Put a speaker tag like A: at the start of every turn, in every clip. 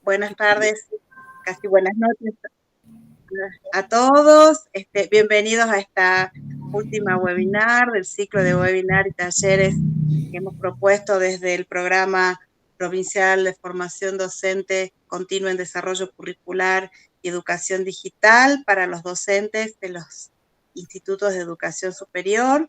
A: Buenas tardes, casi buenas noches a todos. Bienvenidos a esta última webinar del ciclo de webinar y talleres que hemos propuesto desde el Programa Provincial de Formación Docente Continua en Desarrollo Curricular y Educación Digital para los docentes de los institutos de educación superior.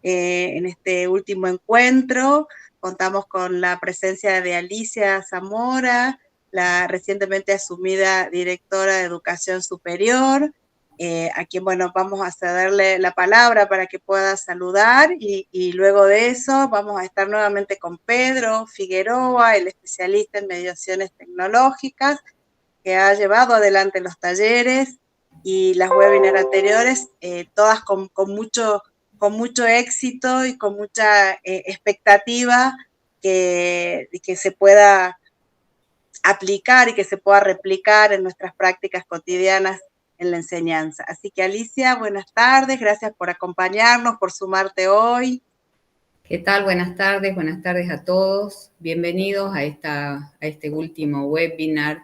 A: En este último encuentro contamos con la presencia de Alicia Zamora, la recientemente asumida directora de Educación Superior, a quien, bueno, vamos a cederle la palabra para que pueda saludar y luego de eso vamos a estar nuevamente con Pedro Figueroa, el especialista en mediaciones tecnológicas, que ha llevado adelante los talleres y las webinars anteriores, todas con mucho éxito y con mucha expectativa que se pueda aplicar y que se pueda replicar en nuestras prácticas cotidianas en la enseñanza. Así que Alicia, buenas tardes, gracias por acompañarnos, por sumarte hoy.
B: ¿Qué tal? Buenas tardes a todos. Bienvenidos a este último webinar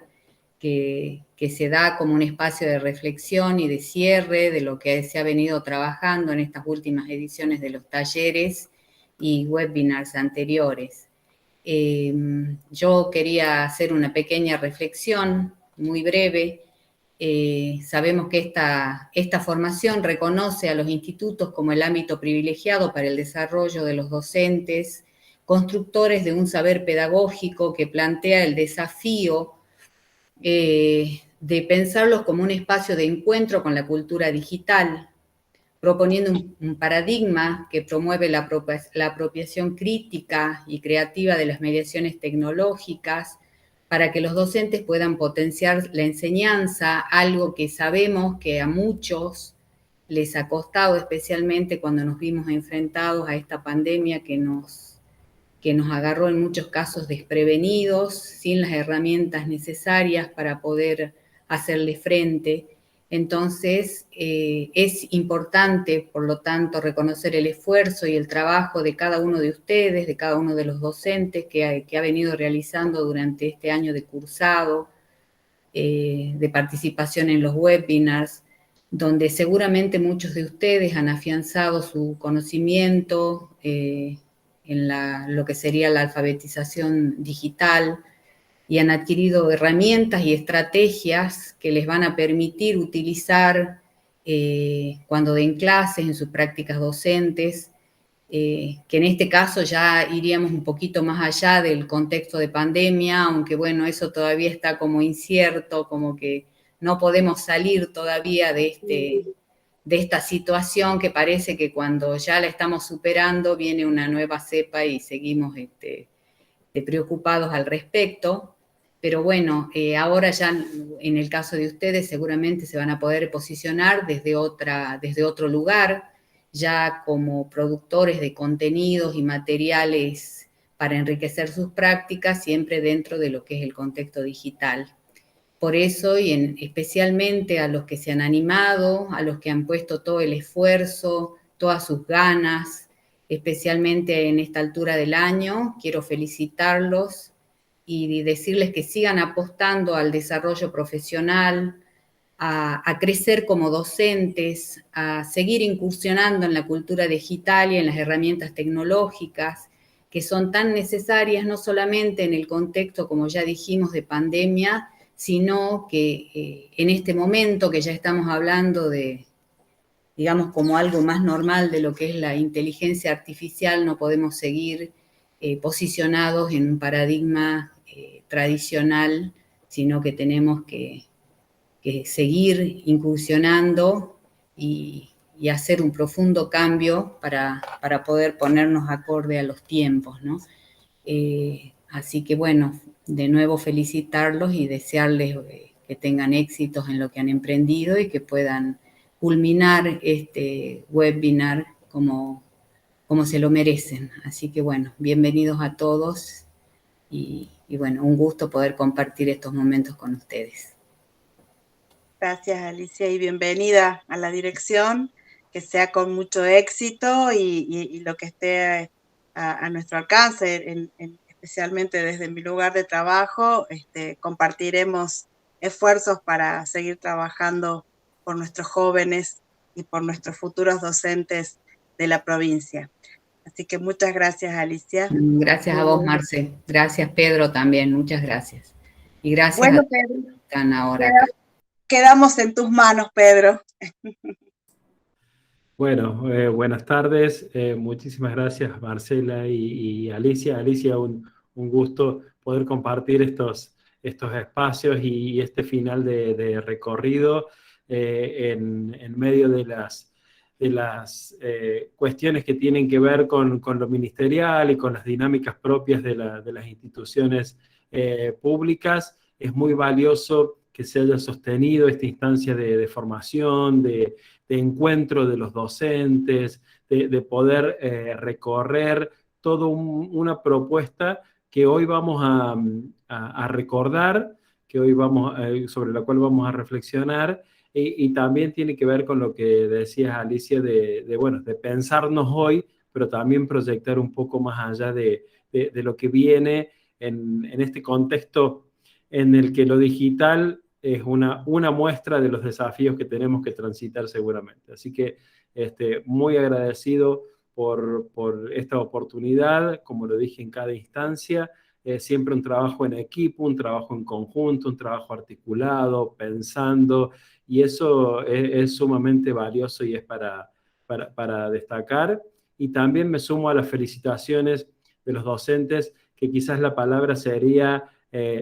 B: que se da como un espacio de reflexión y de cierre de lo que se ha venido trabajando en estas últimas ediciones de los talleres y webinars anteriores. Yo quería hacer una pequeña reflexión muy breve. Sabemos que esta formación reconoce a los institutos como el ámbito privilegiado para el desarrollo de los docentes, constructores de un saber pedagógico que plantea el desafío de pensarlos como un espacio de encuentro con la cultura digital, proponiendo un paradigma que promueve la apropiación crítica y creativa de las mediaciones tecnológicas para que los docentes puedan potenciar la enseñanza, algo que sabemos que a muchos les ha costado, especialmente cuando nos vimos enfrentados a esta pandemia que nos agarró en muchos casos desprevenidos, sin las herramientas necesarias para poder hacerle frente. Entonces, es importante, por lo tanto, reconocer el esfuerzo y el trabajo de cada uno de ustedes, de cada uno de los docentes que ha venido realizando durante este año de cursado, de participación en los webinars, donde seguramente muchos de ustedes han afianzado su conocimiento en lo que sería la alfabetización digital, y han adquirido herramientas y estrategias que les van a permitir utilizar cuando den clases, en sus prácticas docentes, que en este caso ya iríamos un poquito más allá del contexto de pandemia, aunque bueno, eso todavía está como incierto, como que no podemos salir todavía de esta situación que parece que cuando ya la estamos superando viene una nueva cepa y seguimos preocupados al respecto. Pero bueno, ahora ya en el caso de ustedes seguramente se van a poder posicionar desde otro lugar, ya como productores de contenidos y materiales para enriquecer sus prácticas, siempre dentro de lo que es el contexto digital. Por eso, y especialmente a los que se han animado, a los que han puesto todo el esfuerzo, todas sus ganas, especialmente en esta altura del año, quiero felicitarlos y decirles que sigan apostando al desarrollo profesional, a crecer como docentes, a seguir incursionando en la cultura digital y en las herramientas tecnológicas que son tan necesarias no solamente en el contexto, como ya dijimos, de pandemia, sino que en este momento que ya estamos hablando de, digamos, como algo más normal de lo que es la inteligencia artificial, no podemos seguir posicionados en un paradigma tradicional, sino que tenemos que seguir incursionando y hacer un profundo cambio para poder ponernos acorde a los tiempos, ¿no? Así que bueno, de nuevo felicitarlos y desearles que tengan éxitos en lo que han emprendido y que puedan culminar este webinar como se lo merecen. Así que bueno, bienvenidos a todos y bueno, un gusto poder compartir estos momentos con ustedes.
A: Gracias, Alicia, y bienvenida a la dirección, que sea con mucho éxito y lo que esté a nuestro alcance, especialmente desde mi lugar de trabajo, compartiremos esfuerzos para seguir trabajando por nuestros jóvenes y por nuestros futuros docentes de la provincia. Así que muchas gracias, Alicia.
B: Gracias a vos, Marce. Gracias, Pedro, también. Muchas gracias. Y gracias a
A: Bueno,
B: todos
A: Pedro,
B: que están ahora acá.
A: quedamos en tus manos, Pedro.
C: Bueno, buenas tardes. Muchísimas gracias, Marcela y Alicia. Alicia, un gusto poder compartir estos espacios y este final de recorrido en medio de las cuestiones que tienen que ver con lo ministerial y con las dinámicas propias de las instituciones públicas. Es muy valioso que se haya sostenido esta instancia de formación, de encuentro de los docentes, de poder recorrer toda una propuesta que hoy vamos a recordar, que hoy sobre la cual vamos a reflexionar, y también tiene que ver con lo que decías, Alicia, de pensarnos hoy, pero también proyectar un poco más allá de lo que viene en este contexto en el que lo digital es una muestra de los desafíos que tenemos que transitar seguramente. Así que muy agradecido por esta oportunidad, como lo dije en cada instancia, siempre un trabajo en equipo, un trabajo en conjunto, un trabajo articulado, pensando, y eso es sumamente valioso y es para destacar. Y también me sumo a las felicitaciones de los docentes, que quizás la palabra sería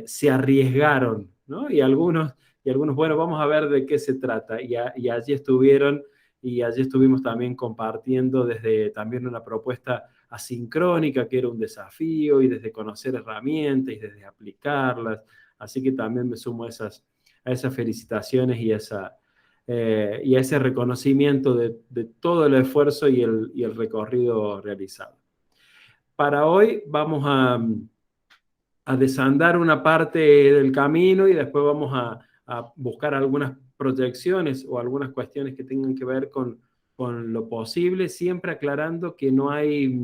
C: se arriesgaron, ¿no? Y algunos, bueno, vamos a ver de qué se trata. Y allí estuvieron, y allí estuvimos también compartiendo desde también una propuesta asincrónica, que era un desafío, y desde conocer herramientas y desde aplicarlas. Así que también me sumo a esas felicitaciones y a ese reconocimiento de todo el esfuerzo y el recorrido realizado. Para hoy vamos a desandar una parte del camino y después vamos a buscar algunas proyecciones o algunas cuestiones que tengan que ver con lo posible, siempre aclarando que no hay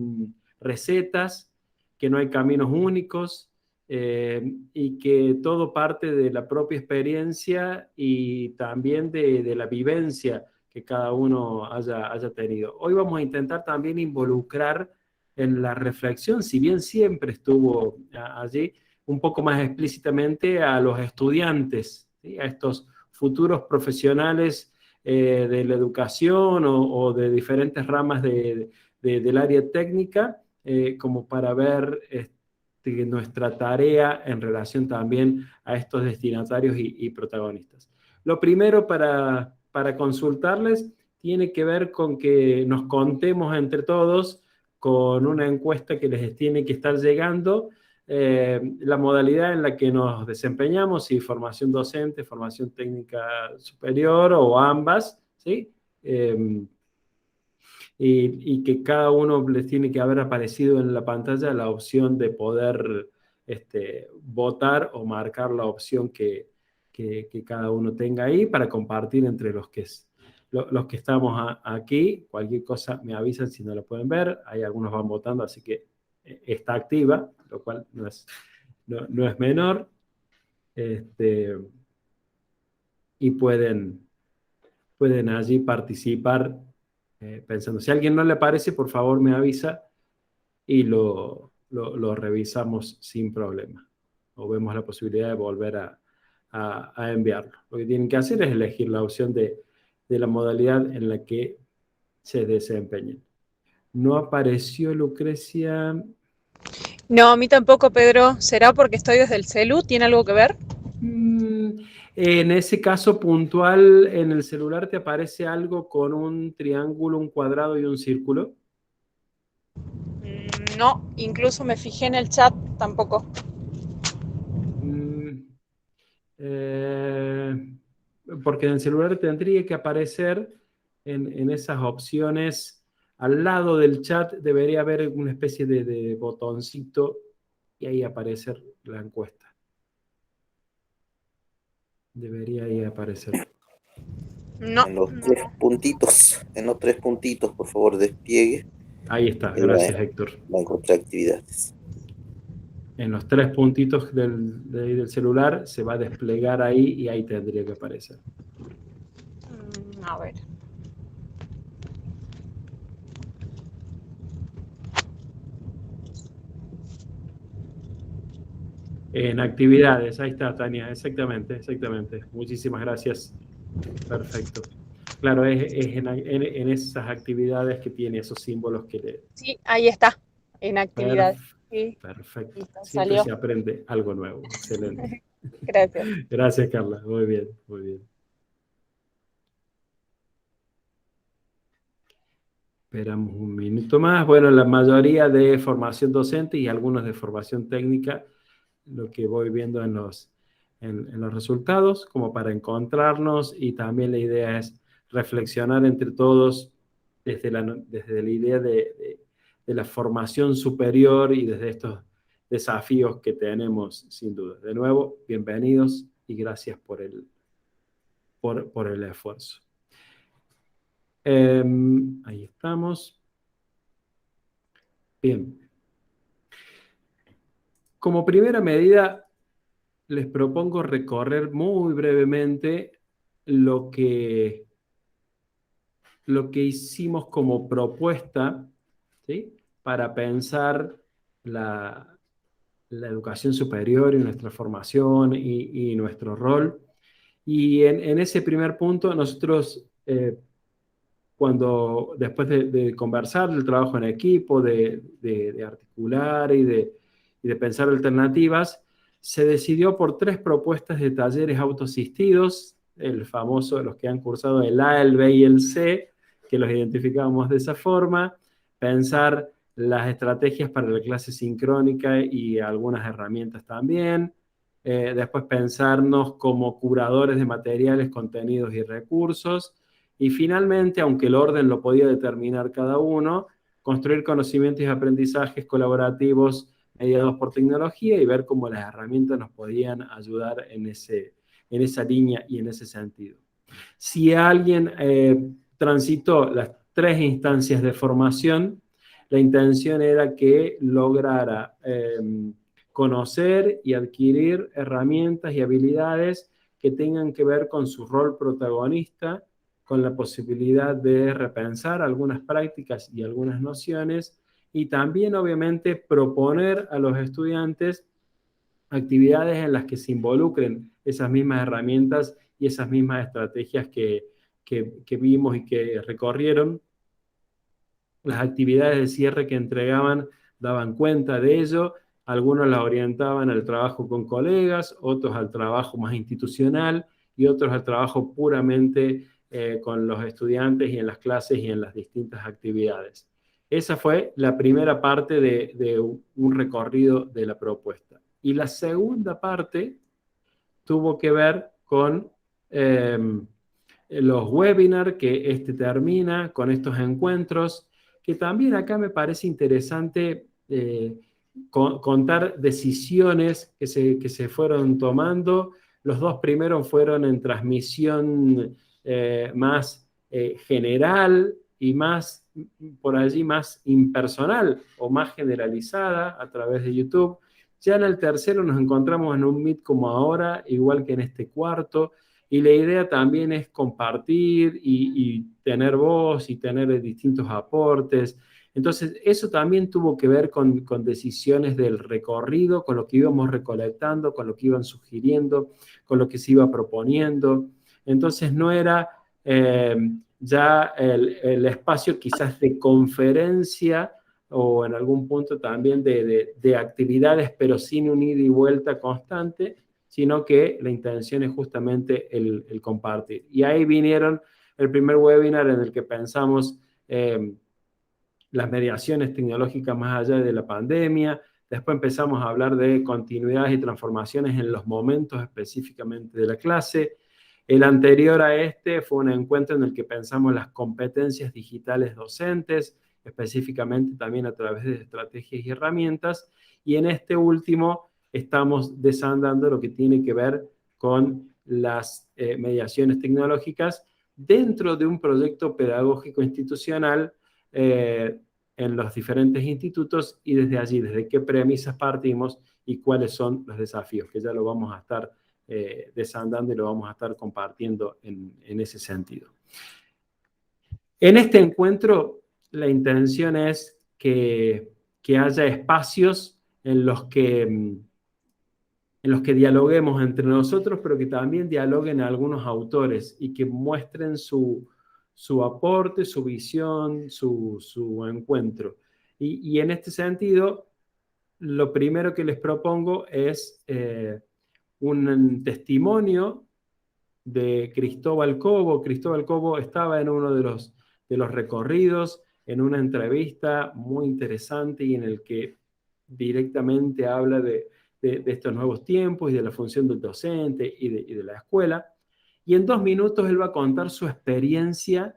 C: recetas, que no hay caminos únicos, y que todo parte de la propia experiencia y también de la vivencia que cada uno haya tenido. Hoy vamos a intentar también involucrar en la reflexión, si bien siempre estuvo allí, un poco más explícitamente a los estudiantes, ¿sí? A estos futuros profesionales de la educación o de diferentes ramas del área técnica, como para ver nuestra tarea en relación también a estos destinatarios y protagonistas. Lo primero para consultarles tiene que ver con que nos contemos entre todos con una encuesta que les tiene que estar llegando, la modalidad en la que nos desempeñamos, si formación docente, formación técnica superior o ambas, ¿sí? Y que cada uno les tiene que haber aparecido en la pantalla la opción de poder votar o marcar la opción que cada uno tenga ahí para compartir entre los que estamos aquí. Cualquier cosa me avisan si no lo pueden ver. Hay algunos van votando, así que está activa, lo cual no es menor. Y pueden allí participar pensando. Si a alguien no le parece, por favor me avisa y lo revisamos sin problema. O vemos la posibilidad de volver a enviarlo. Lo que tienen que hacer es elegir la opción de la modalidad en la que se desempeñen. No apareció Lucrecia.
D: No, a mí tampoco, Pedro. ¿Será porque estoy desde el celu? ¿Tiene algo que ver?
C: En ese caso puntual, en el celular te aparece algo con un triángulo, un cuadrado y un círculo.
D: No, incluso me fijé en el chat, tampoco.
C: Porque en el celular tendría que aparecer en esas opciones, al lado del chat debería haber una especie de botoncito y ahí aparecer la encuesta. Debería ahí aparecer.
D: No.
E: En los tres puntitos, por favor, despliegue.
C: Ahí está, gracias, Héctor.
E: Va a encontrar actividades.
C: en los 3 puntitos del celular, se va a desplegar ahí y ahí tendría que aparecer.
D: A ver.
C: En actividades, ahí está, Tania, exactamente. Muchísimas gracias. Perfecto. Claro, es en esas actividades que tiene esos símbolos que le...
D: Sí, ahí está, en actividad. Sí,
C: Perfecto.
D: listo,
C: Siempre
D: salió.
C: se aprende algo nuevo. Excelente.
D: Gracias.
C: Gracias, Carla. Muy bien, muy bien. Esperamos un minuto más. Bueno, la mayoría de formación docente y algunos de formación técnica, lo que voy viendo en los resultados, como para encontrarnos, y también la idea es reflexionar entre todos desde la idea de la formación superior y desde estos desafíos que tenemos, sin duda. De nuevo, bienvenidos y gracias por el esfuerzo. Ahí estamos. Bien. Como primera medida, les propongo recorrer muy brevemente lo que hicimos como propuesta, ¿sí?, para pensar la educación superior y nuestra formación y nuestro rol. Y en ese primer punto, nosotros, después de conversar, del trabajo en equipo, de articular y de pensar alternativas, se decidió por 3 propuestas de talleres autoasistidos, el famoso, los que han cursado el A, el B y el C, que los identificamos de esa forma, pensar las estrategias para la clase sincrónica y algunas herramientas también, después pensarnos como curadores de materiales, contenidos y recursos, y finalmente, aunque el orden lo podía determinar cada uno, construir conocimientos y aprendizajes colaborativos mediados por tecnología y ver cómo las herramientas nos podían ayudar en esa línea y en ese sentido. Si alguien transitó las 3 instancias de formación, la intención era que lograra conocer y adquirir herramientas y habilidades que tengan que ver con su rol protagonista, con la posibilidad de repensar algunas prácticas y algunas nociones, y también, obviamente, proponer a los estudiantes actividades en las que se involucren esas mismas herramientas y esas mismas estrategias que vimos y que recorrieron. Las actividades de cierre que entregaban daban cuenta de ello. Algunos las orientaban al trabajo con colegas, otros al trabajo más institucional y otros al trabajo puramente con los estudiantes y en las clases y en las distintas actividades. Esa fue la primera parte de un recorrido de la propuesta. Y la segunda parte tuvo que ver con los webinars que termina, con estos encuentros, que también acá me parece interesante contar decisiones que se fueron tomando. Los 2 primeros fueron en transmisión más general y más, por allí, más impersonal o más generalizada a través de YouTube. Ya en el tercero nos encontramos en un Meet como ahora, igual que en este cuarto, y la idea también es compartir y tener voz y tener distintos aportes. Entonces, eso también tuvo que ver con decisiones del recorrido, con lo que íbamos recolectando, con lo que iban sugiriendo, con lo que se iba proponiendo. Entonces, no era ya el espacio quizás de conferencia o en algún punto también de actividades, pero sin un ida y vuelta constante, sino que la intención es justamente el compartir. Y ahí vinieron el primer webinar en el que pensamos las mediaciones tecnológicas más allá de la pandemia. Después empezamos a hablar de continuidades y transformaciones en los momentos específicamente de la clase. El anterior a este fue un encuentro en el que pensamos las competencias digitales docentes, específicamente también a través de estrategias y herramientas. Y en este último estamos desandando lo que tiene que ver con las mediaciones tecnológicas dentro de un proyecto pedagógico institucional en los diferentes institutos y desde allí, desde qué premisas partimos y cuáles son los desafíos, que ya lo vamos a estar desandando y lo vamos a estar compartiendo en ese sentido. En este encuentro, la intención es que haya espacios en los que dialoguemos entre nosotros, pero que también dialoguen algunos autores y que muestren su aporte, su visión, su encuentro. Y en este sentido, lo primero que les propongo es un testimonio de Cristóbal Cobo. Cristóbal Cobo estaba en uno de los recorridos, en una entrevista muy interesante y en el que directamente habla de estos nuevos tiempos y de la función del docente y de la escuela. Y en 2 minutos él va a contar su experiencia,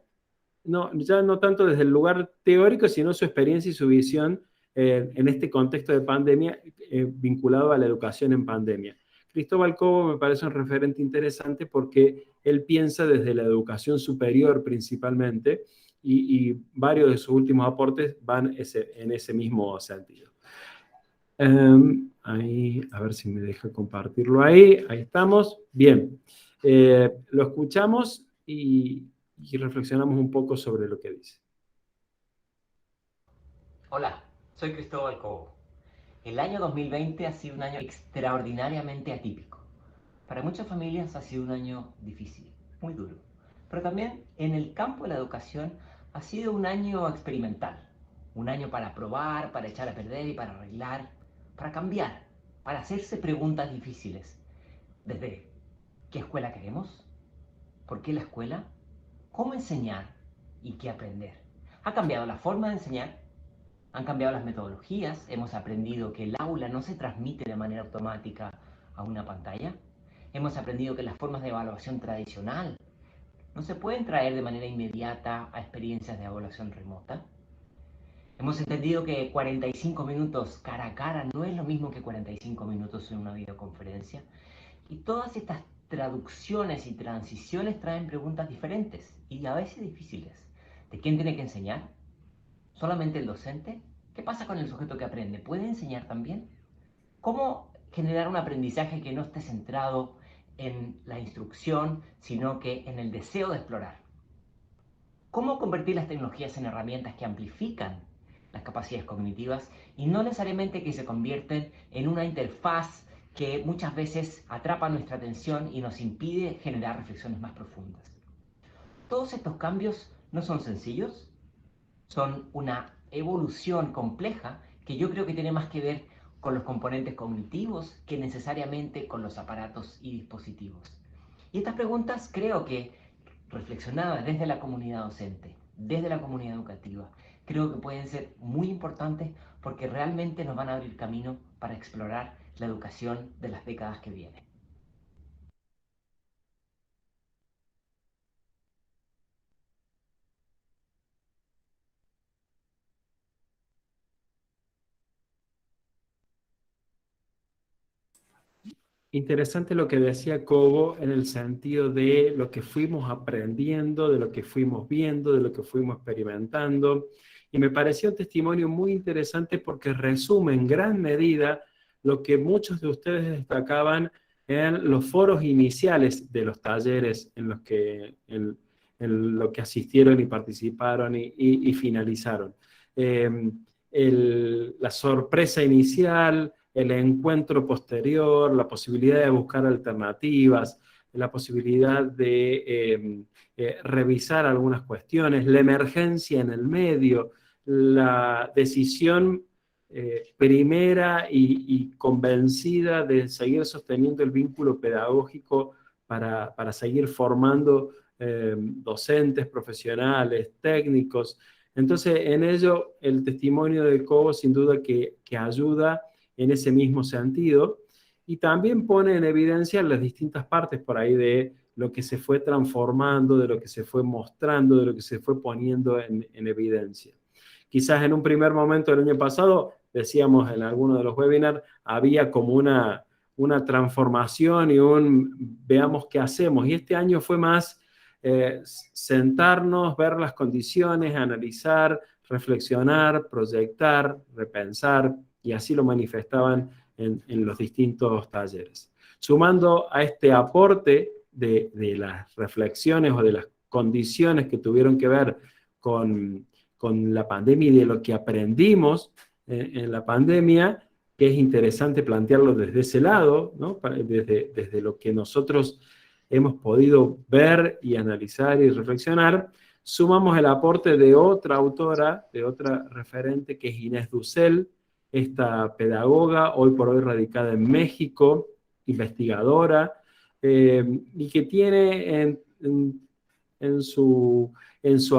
C: ya no tanto desde el lugar teórico, sino su experiencia y su visión en este contexto de pandemia vinculado a la educación en pandemia. Cristóbal Cobo me parece un referente interesante porque él piensa desde la educación superior principalmente y varios de sus últimos aportes van en ese mismo sentido. Ahí, a ver si me deja compartirlo ahí. Ahí estamos. Bien. Lo escuchamos y reflexionamos un poco sobre lo que dice.
F: Hola, soy Cristóbal Cobo. El año 2020 ha sido un año extraordinariamente atípico. Para muchas familias ha sido un año difícil, muy duro. Pero también en el campo de la educación ha sido un año experimental. Un año para probar, para echar a perder y para arreglar, para cambiar, para hacerse preguntas difíciles. Desde ¿qué escuela queremos? ¿Por qué la escuela? ¿Cómo enseñar? ¿Y qué aprender? ¿Ha cambiado la forma de enseñar? Han cambiado las metodologías, hemos aprendido que el aula no se transmite de manera automática a una pantalla. Hemos aprendido que las formas de evaluación tradicional no se pueden traer de manera inmediata a experiencias de evaluación remota. Hemos entendido que 45 minutos cara a cara no es lo mismo que 45 minutos en una videoconferencia. Y todas estas traducciones y transiciones traen preguntas diferentes y a veces difíciles. ¿De quién tiene que enseñar? ¿Solamente el docente? ¿Qué pasa con el sujeto que aprende? ¿Puede enseñar también? ¿Cómo generar un aprendizaje que no esté centrado en la instrucción, sino que en el deseo de explorar? ¿Cómo convertir las tecnologías en herramientas que amplifican las capacidades cognitivas y no necesariamente que se convierten en una interfaz que muchas veces atrapa nuestra atención y nos impide generar reflexiones más profundas? Todos estos cambios no son sencillos, son una evolución compleja que yo creo que tiene más que ver con los componentes cognitivos que necesariamente con los aparatos y dispositivos. Y estas preguntas creo que reflexionadas desde la comunidad docente, desde la comunidad educativa, creo que pueden ser muy importantes porque realmente nos van a abrir camino para explorar la educación de las décadas que vienen.
C: Interesante lo que decía Cobo en el sentido de lo que fuimos aprendiendo, de lo que fuimos viendo, de lo que fuimos experimentando. Y me pareció un testimonio muy interesante porque resume en gran medida lo que muchos de ustedes destacaban en los foros iniciales de los talleres en lo que asistieron y participaron y finalizaron. La sorpresa inicial, el encuentro posterior, la posibilidad de buscar alternativas, la posibilidad de revisar algunas cuestiones, la emergencia en el medio, la decisión primera y convencida de seguir sosteniendo el vínculo pedagógico para seguir formando docentes, profesionales, técnicos. Entonces, en ello, el testimonio de Cobo sin duda que ayuda en ese mismo sentido, y también pone en evidencia las distintas partes por ahí de lo que se fue transformando, de lo que se fue mostrando, de lo que se fue poniendo en evidencia. Quizás en un primer momento del año pasado, decíamos en alguno de los webinars, había como una transformación y veamos qué hacemos, y este año fue más sentarnos, ver las condiciones, analizar, reflexionar, proyectar, repensar, y así lo manifestaban en los distintos talleres. Sumando a este aporte de las reflexiones o de las condiciones que tuvieron que ver con la pandemia y de lo que aprendimos en la pandemia, que es interesante plantearlo desde ese lado, ¿no? Desde lo que nosotros hemos podido ver y analizar y reflexionar, sumamos el aporte de otra autora, de otra referente, que es Inés Dussel, esta pedagoga, hoy por hoy radicada en México, investigadora, y que tiene en su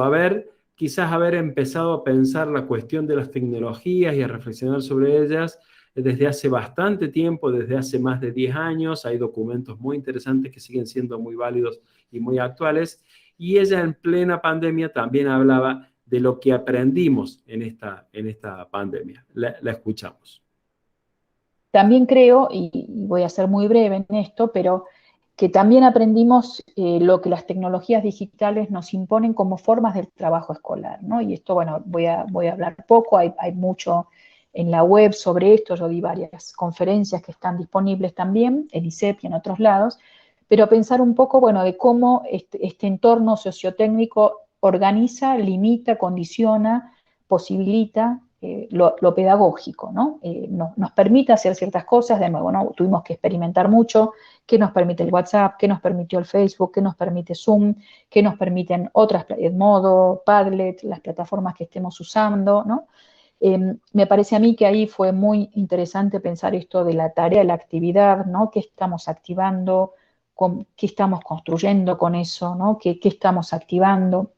C: haber quizás haber empezado a pensar la cuestión de las tecnologías y a reflexionar sobre ellas desde hace bastante tiempo, desde hace más de 10 años. Hay documentos muy interesantes que siguen siendo muy válidos y muy actuales. Y ella en plena pandemia también hablaba de lo que aprendimos en esta pandemia. La escuchamos.
G: También creo, y voy a ser muy breve en esto, pero que también aprendimos lo que las tecnologías digitales nos imponen como formas del trabajo escolar, ¿no? Y esto, bueno, voy a hablar poco, hay mucho en la web sobre esto, yo di varias conferencias que están disponibles también, en ISEP y en otros lados, pero pensar un poco, bueno, de cómo este entorno sociotécnico organiza, limita, condiciona, posibilita lo pedagógico, ¿no? Nos permite hacer ciertas cosas, de nuevo, ¿no? Tuvimos que experimentar mucho, qué nos permite el WhatsApp, qué nos permitió el Facebook, qué nos permite Zoom, qué nos permiten otras, Edmodo, Padlet, las plataformas que estemos usando, ¿no? Me parece a mí que ahí fue muy interesante pensar esto de la tarea, de la actividad, ¿no? ¿Qué estamos activando? ¿Qué estamos construyendo con eso? ¿No? ¿Qué estamos activando?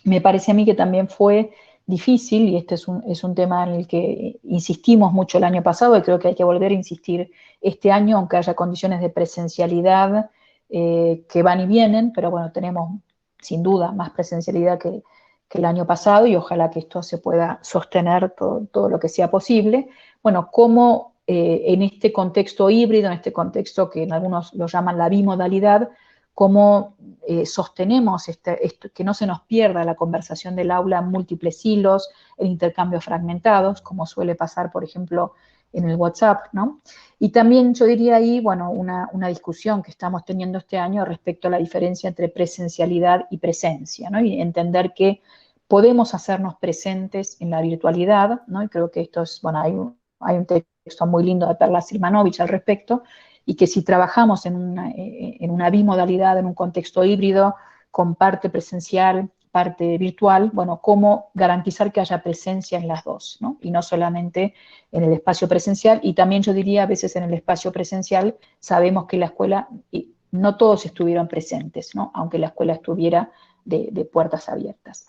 G: Me parece a mí que también fue difícil, y este es un tema en el que insistimos mucho el año pasado, y creo que hay que volver a insistir este año, aunque haya condiciones de presencialidad que van y vienen, pero bueno, tenemos sin duda más presencialidad que el año pasado, y ojalá que esto se pueda sostener todo lo que sea posible. Bueno, cómo en este contexto híbrido, en este contexto que en algunos lo llaman la bimodalidad, cómo sostenemos que no se nos pierda la conversación del aula en múltiples hilos, en intercambios fragmentados, como suele pasar, por ejemplo, en el WhatsApp, ¿no? Y también yo diría ahí, bueno, una discusión que estamos teniendo este año respecto a la diferencia entre presencialidad y presencia, ¿no? Y entender que podemos hacernos presentes en la virtualidad, ¿no? Y creo que esto es, bueno, hay un texto muy lindo de Perla Silmanovich al respecto, y que si trabajamos en una bimodalidad, en un contexto híbrido, con parte presencial, parte virtual, bueno, cómo garantizar que haya presencia en las dos, ¿no? Y no solamente en el espacio presencial, y también yo diría a veces en el espacio presencial sabemos que la escuela, no todos estuvieron presentes, ¿no? Aunque la escuela estuviera de puertas abiertas.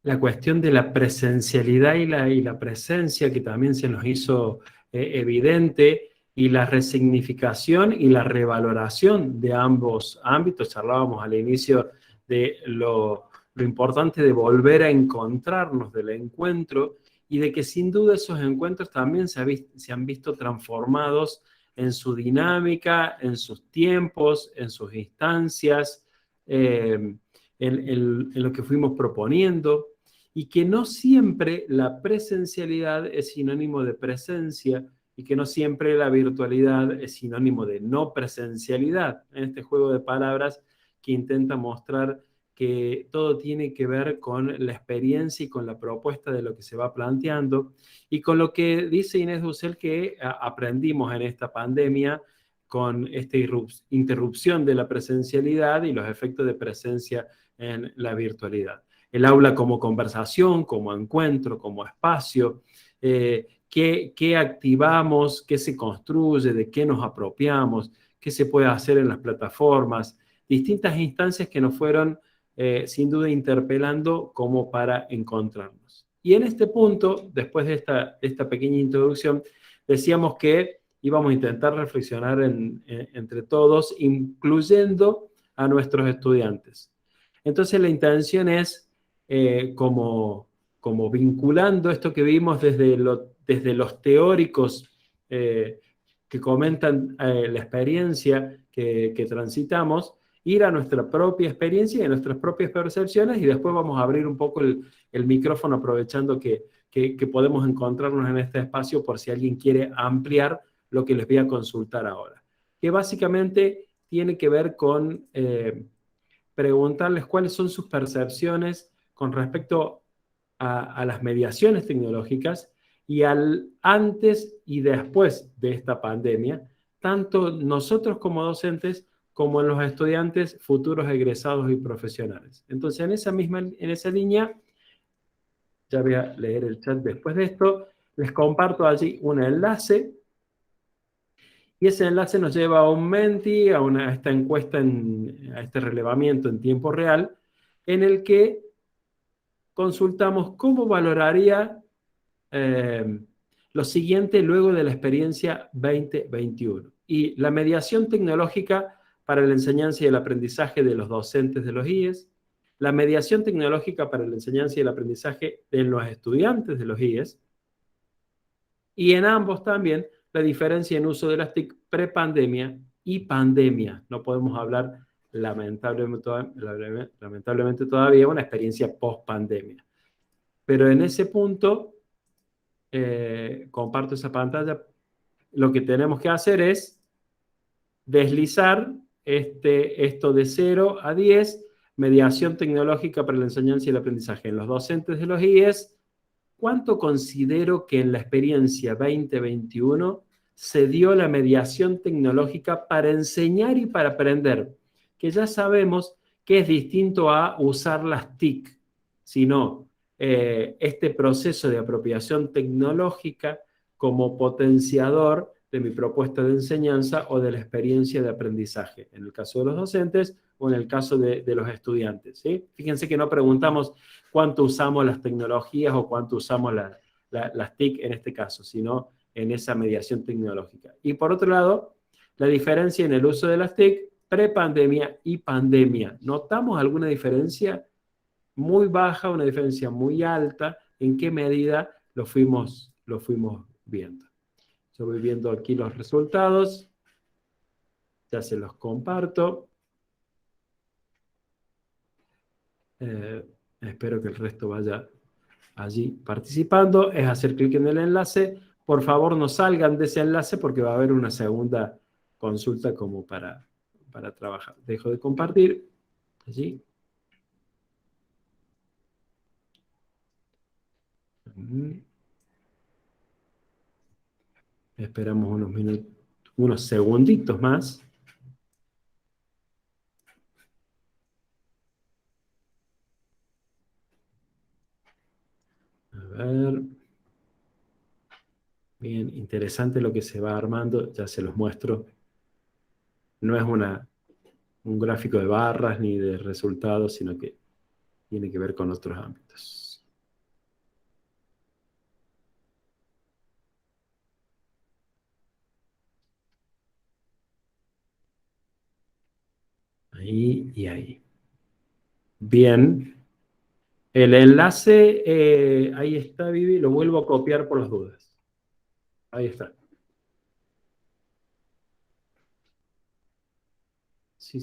C: La cuestión de la presencialidad y la presencia, que también se nos hizo evidente, y la resignificación y la revaloración de ambos ámbitos. Charlábamos al inicio de lo importante de volver a encontrarnos, del encuentro, y de que sin duda esos encuentros también se han visto transformados en su dinámica, en sus tiempos, en sus instancias, en lo que fuimos proponiendo, y que no siempre la presencialidad es sinónimo de presencia, y que no siempre la virtualidad es sinónimo de no presencialidad, en este juego de palabras que intenta mostrar que todo tiene que ver con la experiencia y con la propuesta de lo que se va planteando, y con lo que dice Inés Dussel que aprendimos en esta pandemia con esta interrupción de la presencialidad y los efectos de presencia en la virtualidad. El aula como conversación, como encuentro, como espacio, qué activamos, qué se construye, de qué nos apropiamos, qué se puede hacer en las plataformas, distintas instancias que nos fueron sin duda interpelando como para encontrarnos. Y en este punto, después de esta pequeña introducción, decíamos que íbamos a intentar reflexionar entre todos, incluyendo a nuestros estudiantes. Entonces la intención es, como vinculando esto que vimos desde los teóricos que comentan la experiencia que transitamos, ir a nuestra propia experiencia y a nuestras propias percepciones, y después vamos a abrir un poco el micrófono aprovechando que que podemos encontrarnos en este espacio por si alguien quiere ampliar lo que les voy a consultar ahora. Que básicamente tiene que ver con preguntarles cuáles son sus percepciones con respecto a las mediaciones tecnológicas y al antes y después de esta pandemia, tanto nosotros como docentes como en los estudiantes futuros egresados y profesionales. Entonces, en esa línea, ya voy a leer el chat después de esto, les comparto allí un enlace, y ese enlace nos lleva a un Menti, a esta encuesta, a este relevamiento en tiempo real, en el que consultamos cómo valoraría lo siguiente luego de la experiencia 2021. Y la mediación tecnológica para la enseñanza y el aprendizaje de los docentes de los IES, la mediación tecnológica para la enseñanza y el aprendizaje de los estudiantes de los IES, y en ambos también la diferencia en uso de las TIC prepandemia y pandemia. No podemos hablar lamentablemente todavía una experiencia post-pandemia. Pero en ese punto, comparto esa pantalla, lo que tenemos que hacer es deslizar esto de 0 a 10, mediación tecnológica para la enseñanza y el aprendizaje en los docentes de los IES. ¿Cuánto considero que en la experiencia 2021 se dio la mediación tecnológica para enseñar y para aprender? Que ya sabemos que es distinto a usar las TIC, sino este proceso de apropiación tecnológica como potenciador de mi propuesta de enseñanza o de la experiencia de aprendizaje, en el caso de los docentes o en el caso de los estudiantes, ¿sí? Fíjense que no preguntamos cuánto usamos las tecnologías o cuánto usamos las TIC en este caso, sino en esa mediación tecnológica. Y por otro lado, la diferencia en el uso de las TIC prepandemia y pandemia. ¿Notamos alguna diferencia muy baja, una diferencia muy alta? ¿En qué medida lo fuimos viendo? Yo voy viendo aquí los resultados. Ya se los comparto. Espero que el resto vaya allí participando. Es hacer clic en el enlace. Por favor, no salgan de ese enlace porque va a haber una segunda consulta como para trabajar. Dejo de compartir. Allí. Esperamos unos minutos, unos segunditos más. A ver. Bien, interesante lo que se va armando, ya se los muestro. No es un gráfico de barras ni de resultados, sino que tiene que ver con otros ámbitos. Ahí y ahí. Bien. El enlace, ahí está, Vivi, lo vuelvo a copiar por las dudas. Ahí está. Sí,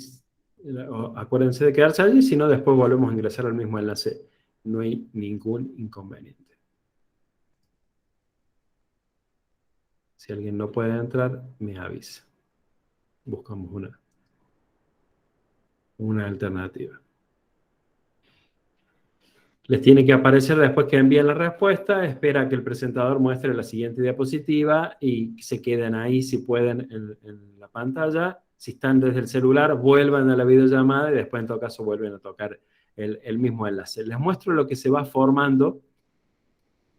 C: acuérdense de quedarse allí, si no después volvemos a ingresar al mismo enlace. No hay ningún inconveniente. Si alguien no puede entrar, me avisa. Buscamos una alternativa. Les tiene que aparecer después que envíen la respuesta, espera que el presentador muestre la siguiente diapositiva y se queden ahí si pueden en la pantalla. Si están desde el celular, vuelvan a la videollamada y después en todo caso vuelven a tocar el mismo enlace. Les muestro lo que se va formando,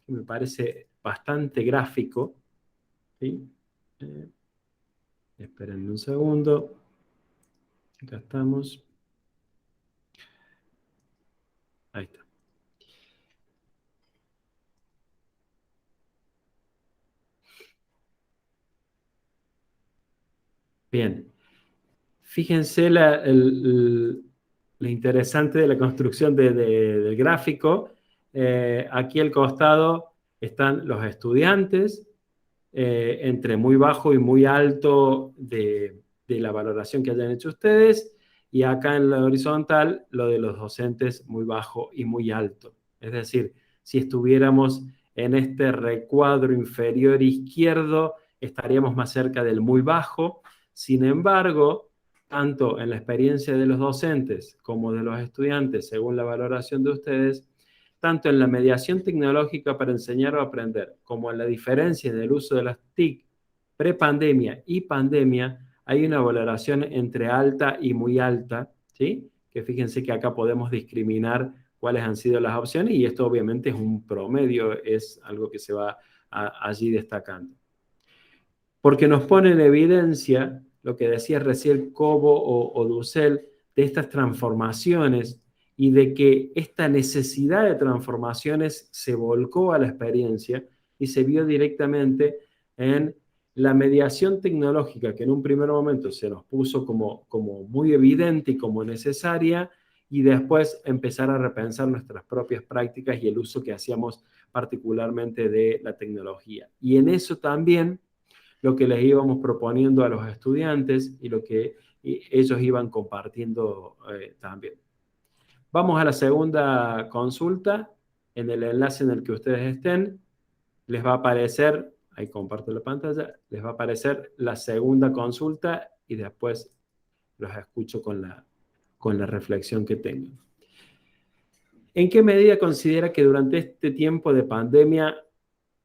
C: que me parece bastante gráfico. ¿Sí? Esperen un segundo. Acá estamos. Ahí está. Bien. Fíjense lo interesante de la construcción del gráfico. Aquí al costado están los estudiantes, entre muy bajo y muy alto de la valoración que hayan hecho ustedes, y acá en la horizontal lo de los docentes muy bajo y muy alto. Es decir, si estuviéramos en este recuadro inferior izquierdo estaríamos más cerca del muy bajo. Sin embargo, tanto en la experiencia de los docentes como de los estudiantes, según la valoración de ustedes, tanto en la mediación tecnológica para enseñar o aprender, como en la diferencia del uso de las TIC prepandemia y pandemia, hay una valoración entre alta y muy alta, ¿sí? Que fíjense que acá podemos discriminar cuáles han sido las opciones y esto obviamente es un promedio, es algo que se va allí destacando. Porque nos pone en evidencia lo que decía recién Cobo o Dussel de estas transformaciones y de que esta necesidad de transformaciones se volcó a la experiencia y se vio directamente en la mediación tecnológica que en un primer momento se nos puso como muy evidente y como necesaria y después empezar a repensar nuestras propias prácticas y el uso que hacíamos particularmente de la tecnología. Y en eso también lo que les íbamos proponiendo a los estudiantes y lo que ellos iban compartiendo también. Vamos a la segunda consulta. En el enlace en el que ustedes estén, les va a aparecer, ahí comparto la pantalla, les va a aparecer la segunda consulta y después los escucho con la reflexión que tengan. ¿En qué medida considera que durante este tiempo de pandemia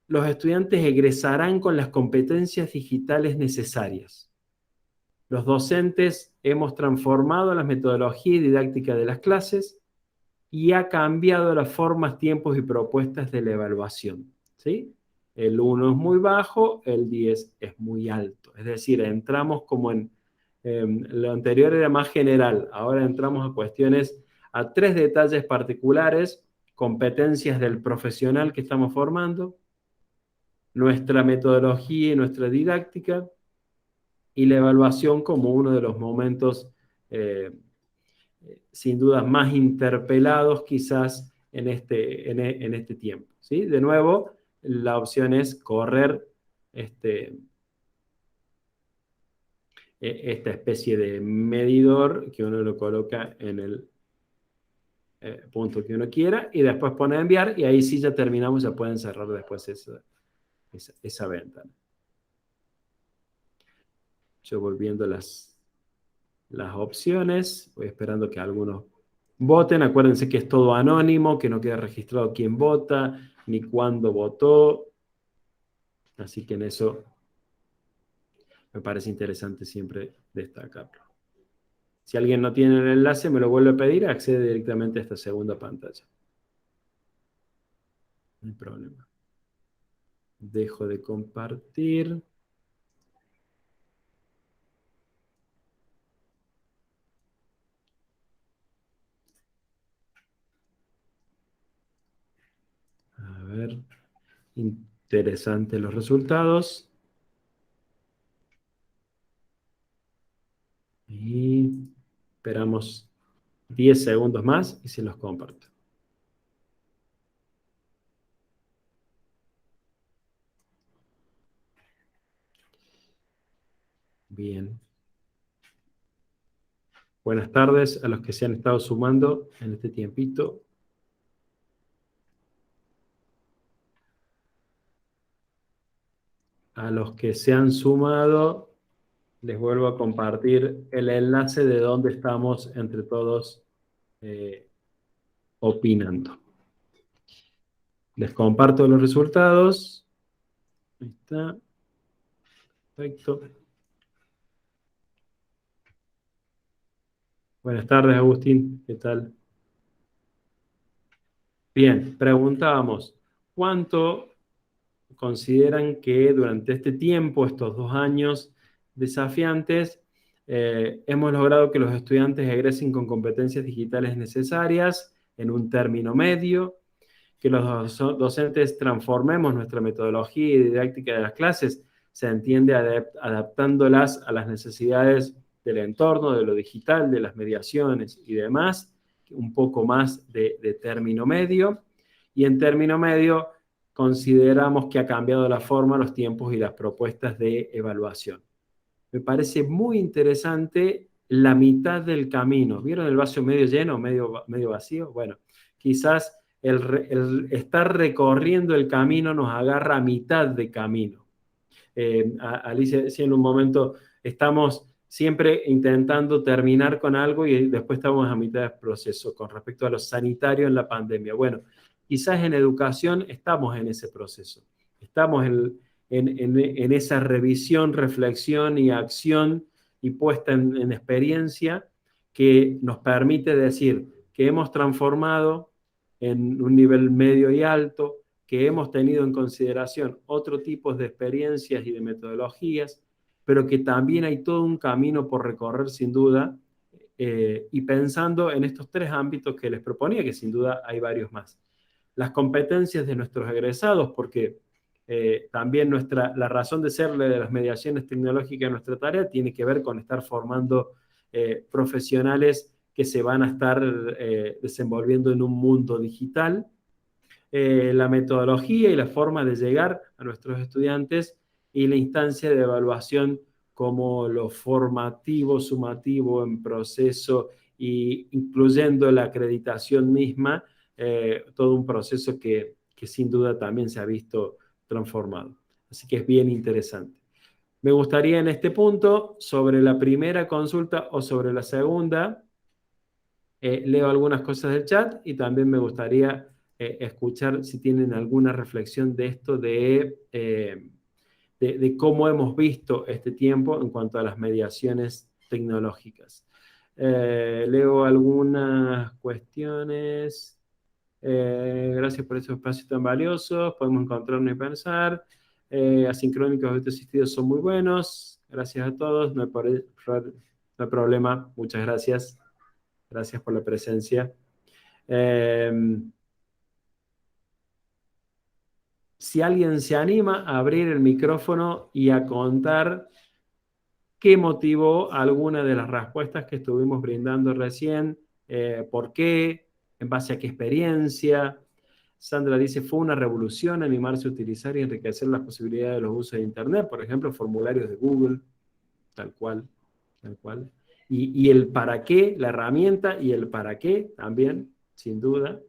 C: los estudiantes egresarán con las competencias digitales necesarias? Los docentes hemos transformado las metodologías y didáctica de las clases y ha cambiado las formas, tiempos y propuestas de la evaluación, ¿sí? El 1 es muy bajo, el 10 es muy alto. Es decir, entramos como en lo anterior era más general, ahora entramos a cuestiones, a 3 detalles particulares, competencias del profesional que estamos formando, nuestra metodología y nuestra didáctica, y la evaluación como uno de los momentos sin duda más interpelados quizás en este tiempo, ¿sí? De nuevo, la opción es correr esta especie de medidor que uno lo coloca en el punto que uno quiera y después pone enviar y ahí sí ya terminamos, ya pueden cerrar después esa ventana. Yo voy viendo las opciones, voy esperando que algunos voten. Acuérdense que es todo anónimo, que no queda registrado quién vota, ni cuándo votó. Así que en eso me parece interesante siempre destacarlo. Si alguien no tiene el enlace, me lo vuelve a pedir, accede directamente a esta segunda pantalla. No hay problema. Dejo de compartir. A ver, interesantes los resultados. Y esperamos 10 segundos más y se los comparto. Bien. Buenas tardes a los que se han estado sumando en este tiempito. A los que se han sumado, les vuelvo a compartir el enlace de donde estamos entre todos opinando. Les comparto los resultados. Ahí está. Perfecto. Buenas tardes, Agustín. ¿Qué tal? Bien, preguntábamos, ¿cuánto consideran que durante este tiempo, estos 2 años desafiantes, hemos logrado que los estudiantes egresen con competencias digitales necesarias en un término medio, que los docentes transformemos nuestra metodología y didáctica de las clases, se entiende adaptándolas a las necesidades del entorno, de lo digital, de las mediaciones y demás, un poco más de término medio, y en término medio consideramos que ha cambiado la forma, los tiempos y las propuestas de evaluación. Me parece muy interesante la mitad del camino. ¿Vieron el vaso medio lleno o medio vacío? Bueno, quizás el estar recorriendo el camino nos agarra a mitad de camino. Alicia decía en un momento, estamos siempre intentando terminar con algo y después estamos a mitad del proceso con respecto a lo sanitario en la pandemia. Bueno, quizás en educación estamos en ese proceso. Estamos en esa revisión, reflexión y acción y puesta en experiencia que nos permite decir que hemos transformado en un nivel medio y alto, que hemos tenido en consideración otro tipo de experiencias y de metodologías, pero que también hay todo un camino por recorrer sin duda, y pensando en estos 3 ámbitos que les proponía, que sin duda hay varios más. Las competencias de nuestros egresados, porque también la razón de ser de las mediaciones tecnológicas en nuestra tarea tiene que ver con estar formando profesionales que se van a estar desenvolviendo en un mundo digital. La metodología y la forma de llegar a nuestros estudiantes y la instancia de evaluación como lo formativo, sumativo, en proceso, y incluyendo la acreditación misma, todo un proceso que sin duda también se ha visto transformado. Así que es bien interesante. Me gustaría en este punto, sobre la primera consulta o sobre la segunda, leo algunas cosas del chat y también me gustaría escuchar si tienen alguna reflexión de esto de cómo hemos visto este tiempo en cuanto a las mediaciones tecnológicas. Leo algunas cuestiones. Gracias por esos espacios tan valiosos. Podemos encontrarnos y pensar. Asincrónicos autoasistidos son muy buenos. Gracias a todos. No hay problema. Muchas gracias. Gracias por la presencia. Si alguien se anima a abrir el micrófono y a contar qué motivó alguna de las respuestas que estuvimos brindando recién, por qué, en base a qué experiencia. Sandra dice, fue una revolución animarse a utilizar y enriquecer las posibilidades de los usos de Internet, por ejemplo, formularios de Google, tal cual, tal cual. Y el para qué, la herramienta y el para qué también, sin duda.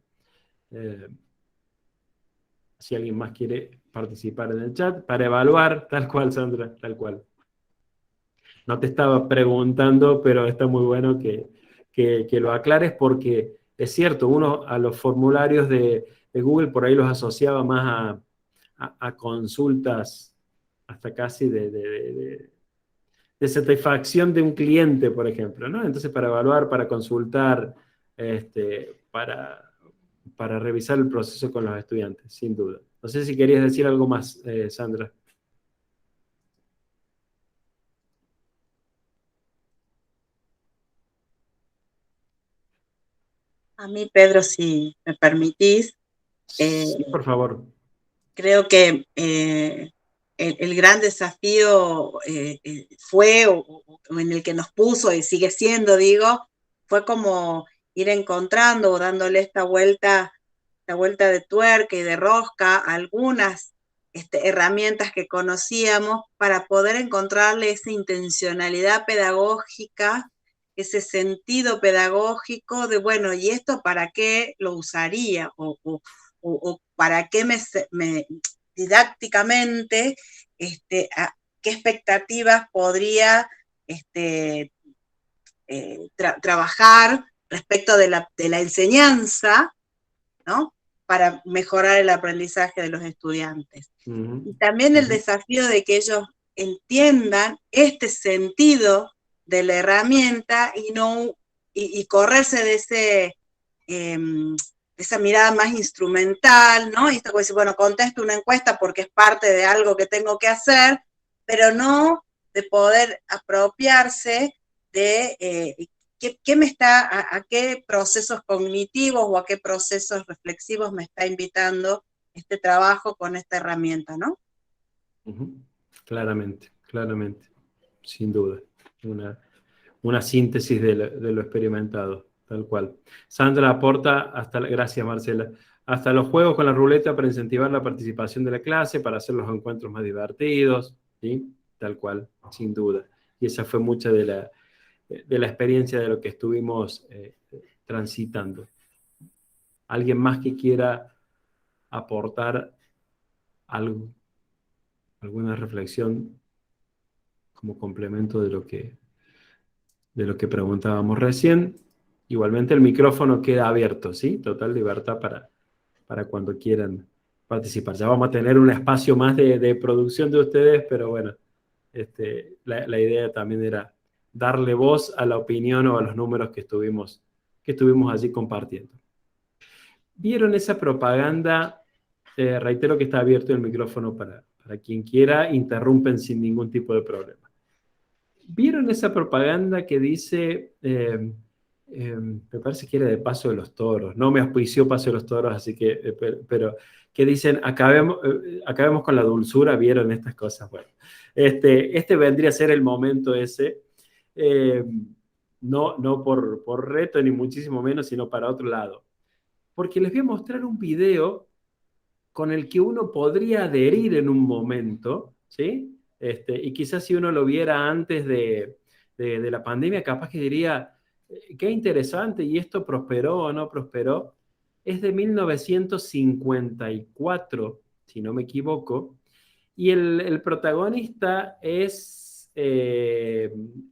C: Si alguien más quiere participar en el chat, para evaluar, tal cual, Sandra, tal cual. No te estaba preguntando, pero está muy bueno que lo aclares porque es cierto, uno a los formularios de Google por ahí los asociaba más a consultas hasta casi de satisfacción de un cliente, por ejemplo, ¿no? Entonces, para evaluar, para consultar, para revisar el proceso con los estudiantes, sin duda. No sé si querías decir algo más, Sandra.
A: A mí, Pedro, si me permitís.
C: Sí, por favor.
A: Creo que el gran desafío fue, o en el que nos puso y sigue siendo, digo, fue como ir encontrando o dándole esta vuelta de tuerca y de rosca a algunas herramientas que conocíamos para poder encontrarle esa intencionalidad pedagógica, ese sentido pedagógico de, bueno, ¿y esto para qué lo usaría? O para qué me didácticamente, qué expectativas podría trabajar respecto de la enseñanza, ¿no? Para mejorar el aprendizaje de los estudiantes. Y también el desafío de que ellos entiendan este sentido de la herramienta y correrse de esa mirada más instrumental, ¿no? Y esto como decir, bueno, contesto una encuesta porque es parte de algo que tengo que hacer, pero no de poder apropiarse de a qué procesos cognitivos o a qué procesos reflexivos me está invitando este trabajo con esta herramienta, ¿no?
C: Claramente, sin duda. Una síntesis de lo experimentado, tal cual. Sandra aporta gracias Marcela, hasta los juegos con la ruleta para incentivar la participación de la clase, para hacer los encuentros más divertidos, ¿sí? Tal cual, sin duda. Y esa fue mucha de la experiencia de lo que estuvimos transitando. ¿Alguien más que quiera aportar algo, alguna reflexión como complemento de lo que preguntábamos recién? Igualmente el micrófono queda abierto, ¿sí? Total libertad para cuando quieran participar. Ya vamos a tener un espacio más de producción de ustedes, pero bueno, la idea también era darle voz a la opinión o a los números que estuvimos allí compartiendo. ¿Vieron esa propaganda? Reitero que está abierto el micrófono para quien quiera, interrumpen sin ningún tipo de problema. ¿Vieron esa propaganda que dice, me parece que era de Paso de los Toros, no me auspició Paso de los Toros, así que, pero que dicen, acabemos con la dulzura? ¿Vieron estas cosas? Bueno, este vendría a ser el momento ese, no por reto ni muchísimo menos, sino para otro lado. Porque les voy a mostrar un video con el que uno podría adherir en un momento, ¿sí? Y quizás si uno lo viera antes de la pandemia, capaz que diría, qué interesante, y esto prosperó o no prosperó. Es de 1954, si no me equivoco, y el protagonista es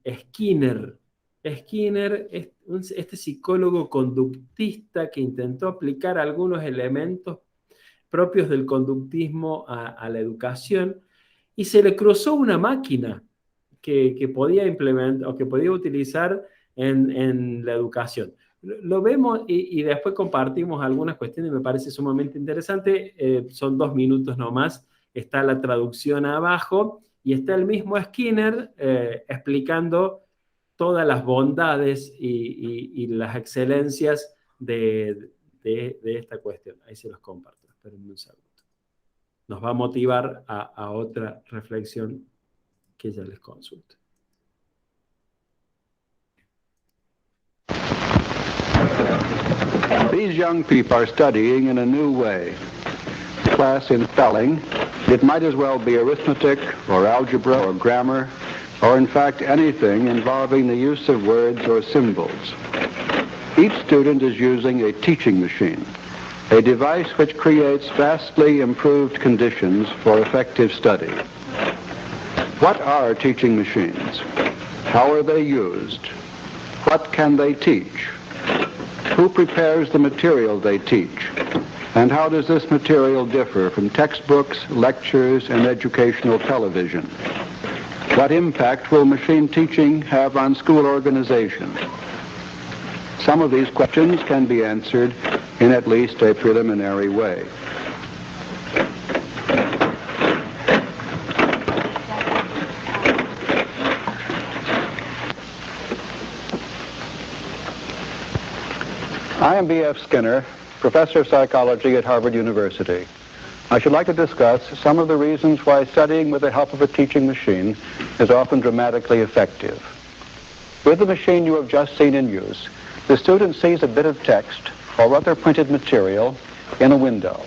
C: Skinner. Skinner es este psicólogo conductista que intentó aplicar algunos elementos propios del conductismo a la educación, y se le cruzó una máquina que podía implementar o que podía utilizar en la educación. Lo vemos y después compartimos algunas cuestiones, me parece sumamente interesante. Son 2 minutos nomás, está la traducción abajo y está el mismo Skinner explicando todas las bondades y las excelencias de esta cuestión. Ahí se los comparto. Espérenme un segundo. Nos va a motivar a otra reflexión que ya les consulto.
H: These young people are studying in a new way. Class in spelling, it might as well be arithmetic or algebra or grammar, or in fact anything involving the use of words or symbols. Each student is using a teaching machine, a device which creates vastly improved conditions for effective study. What are teaching machines? How are they used? What can they teach? Who prepares the material they teach? And how does this material differ from textbooks, lectures, and educational television? What impact will machine teaching have on school organization? Some of these questions can be answered in at least a preliminary way. I am B.F. Skinner, professor of psychology at Harvard University. I should like to discuss some of the reasons why studying with the help of a teaching machine is often dramatically effective. With the machine you have just seen in use, the student sees a bit of text or other printed material in a window.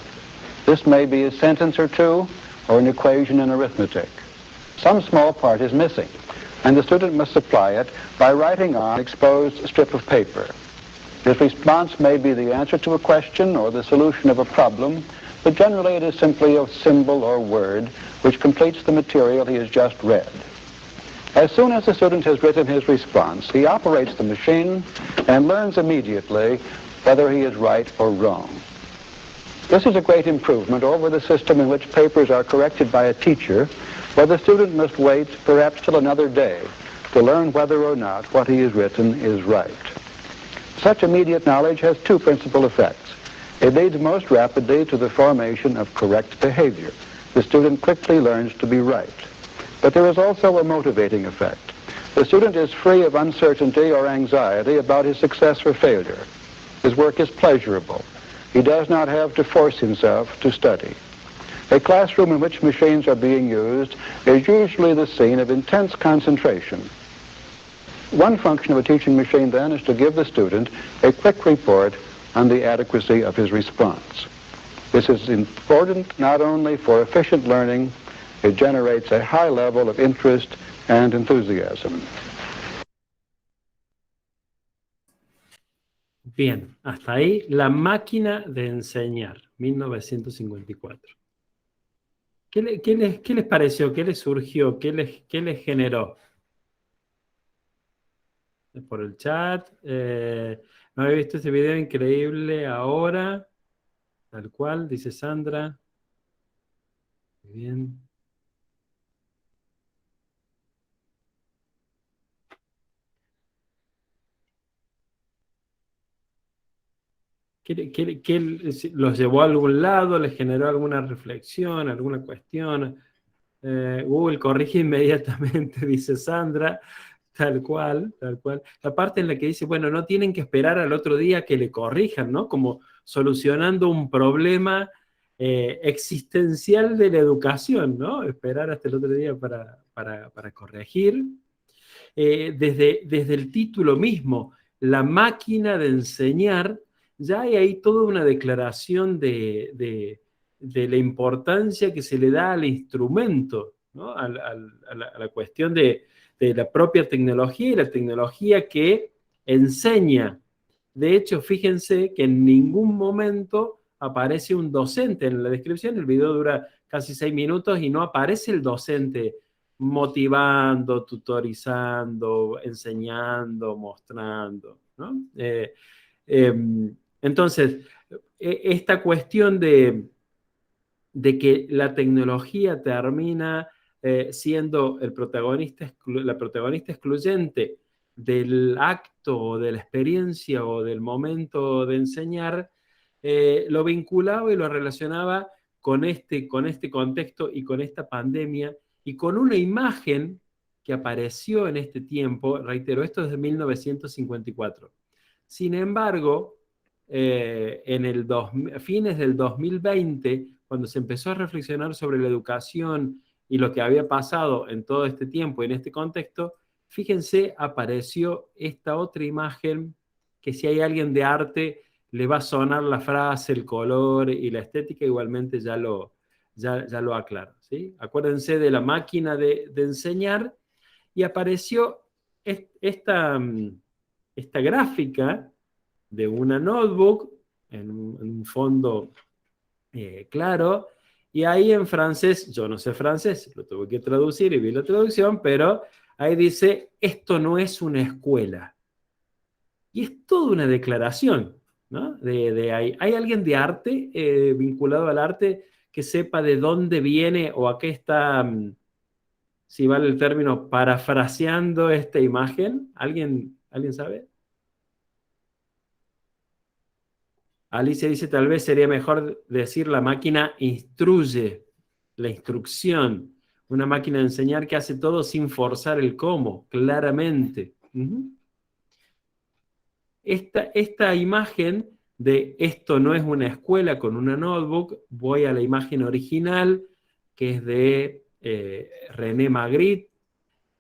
H: This may be a sentence or two or an equation in arithmetic. Some small part is missing, and the student must supply it by writing on an exposed strip of paper. His response may be the answer to a question or the solution of a problem, but generally it is simply a symbol or word which completes the material he has just read. As soon as the student has written his response, he operates the machine and learns immediately whether he is right or wrong. This is a great improvement over the system in which papers are corrected by a teacher, where the student must wait perhaps till another day to learn whether or not what he has written is right. Such immediate knowledge has two principal effects. It leads most rapidly to the formation of correct behavior. The student quickly learns to be right. But there is also a motivating effect. The student is free of uncertainty or anxiety about his success or failure. His work is pleasurable. He does not have to force himself to study. A classroom in which machines are being used is usually the scene of intense concentration. One function of a teaching machine, then, is to give the student a quick report on the adequacy of his response. This is important not only for efficient learning, it generates a high level of interest and enthusiasm.
C: Bien, hasta ahí La máquina de enseñar, 1954. ¿Qué les pareció? ¿Qué les surgió? ¿Qué les generó? Por el chat. No había visto este video increíble ahora. Tal cual, dice Sandra. Muy bien. ¿Qué los llevó a algún lado? ¿Les generó alguna reflexión, alguna cuestión? Google corrige inmediatamente, dice Sandra. Tal cual, tal cual. La parte en la que dice, bueno, no tienen que esperar al otro día que le corrijan, ¿no? Como solucionando un problema existencial de la educación, ¿no? Esperar hasta el otro día para corregir. Desde el título mismo, La máquina de enseñar, ya hay ahí toda una declaración de la importancia que se le da al instrumento, ¿no? A la cuestión de la propia tecnología y la tecnología que enseña. De hecho, fíjense que en ningún momento aparece un docente en la descripción. El video dura casi 6 minutos y no aparece el docente motivando, tutorizando, enseñando, mostrando, ¿no? Entonces, esta cuestión de que la tecnología termina siendo la protagonista excluyente del acto o de la experiencia o del momento de enseñar, lo vinculaba y lo relacionaba con este contexto y con esta pandemia y con una imagen que apareció en este tiempo, reitero, esto es de 1954. Sin embargo, fines del 2020, cuando se empezó a reflexionar sobre la educación y lo que había pasado en todo este tiempo y en este contexto, fíjense, apareció esta otra imagen que si hay alguien de arte le va a sonar la frase, el color y la estética, igualmente ya lo aclaro, ¿sí? Acuérdense de la máquina de enseñar y apareció esta gráfica de una notebook en un fondo claro, y ahí en francés, yo no sé francés, lo tuve que traducir y vi la traducción, pero ahí dice, esto no es una escuela. Y es toda una declaración, ¿no? ¿Hay alguien de arte vinculado al arte que sepa de dónde viene o a qué está, si vale el término, parafraseando esta imagen? ¿Alguien sabe? Alicia dice, tal vez sería mejor decir la máquina instruye, la instrucción. Una máquina de enseñar que hace todo sin forzar el cómo, claramente. Esta imagen de esto no es una escuela con una notebook, voy a la imagen original, que es de René Magritte,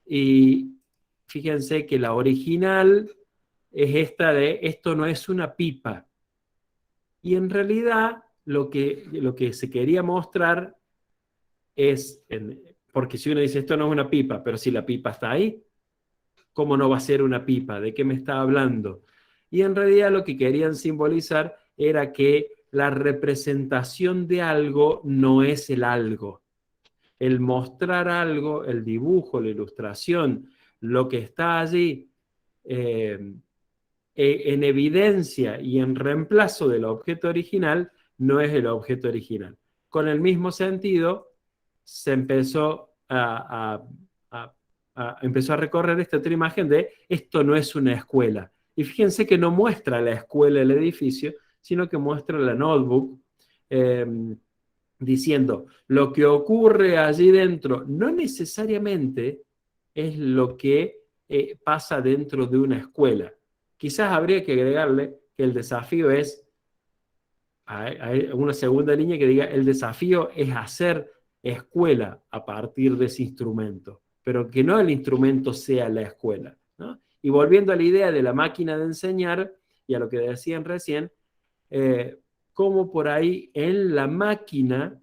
C: y fíjense que la original es esta de esto no es una pipa. Y en realidad lo que se quería mostrar es, porque si uno dice esto no es una pipa, pero si la pipa está ahí, ¿cómo no va a ser una pipa? ¿De qué me está hablando? Y en realidad lo que querían simbolizar era que la representación de algo no es el algo. El mostrar algo, el dibujo, la ilustración, lo que está allí, en evidencia y en reemplazo del objeto original, no es el objeto original. Con el mismo sentido, se empezó empezó a recorrer esta otra imagen de esto no es una escuela. Y fíjense que no muestra la escuela, el edificio, sino que muestra la notebook, diciendo, lo que ocurre allí dentro no necesariamente es lo que pasa dentro de una escuela. Quizás habría que agregarle que el desafío es, hay una segunda línea que diga, el desafío es hacer escuela a partir de ese instrumento, pero que no el instrumento sea la escuela, ¿no? Y volviendo a la idea de la máquina de enseñar, y a lo que decían recién, como por ahí en la máquina,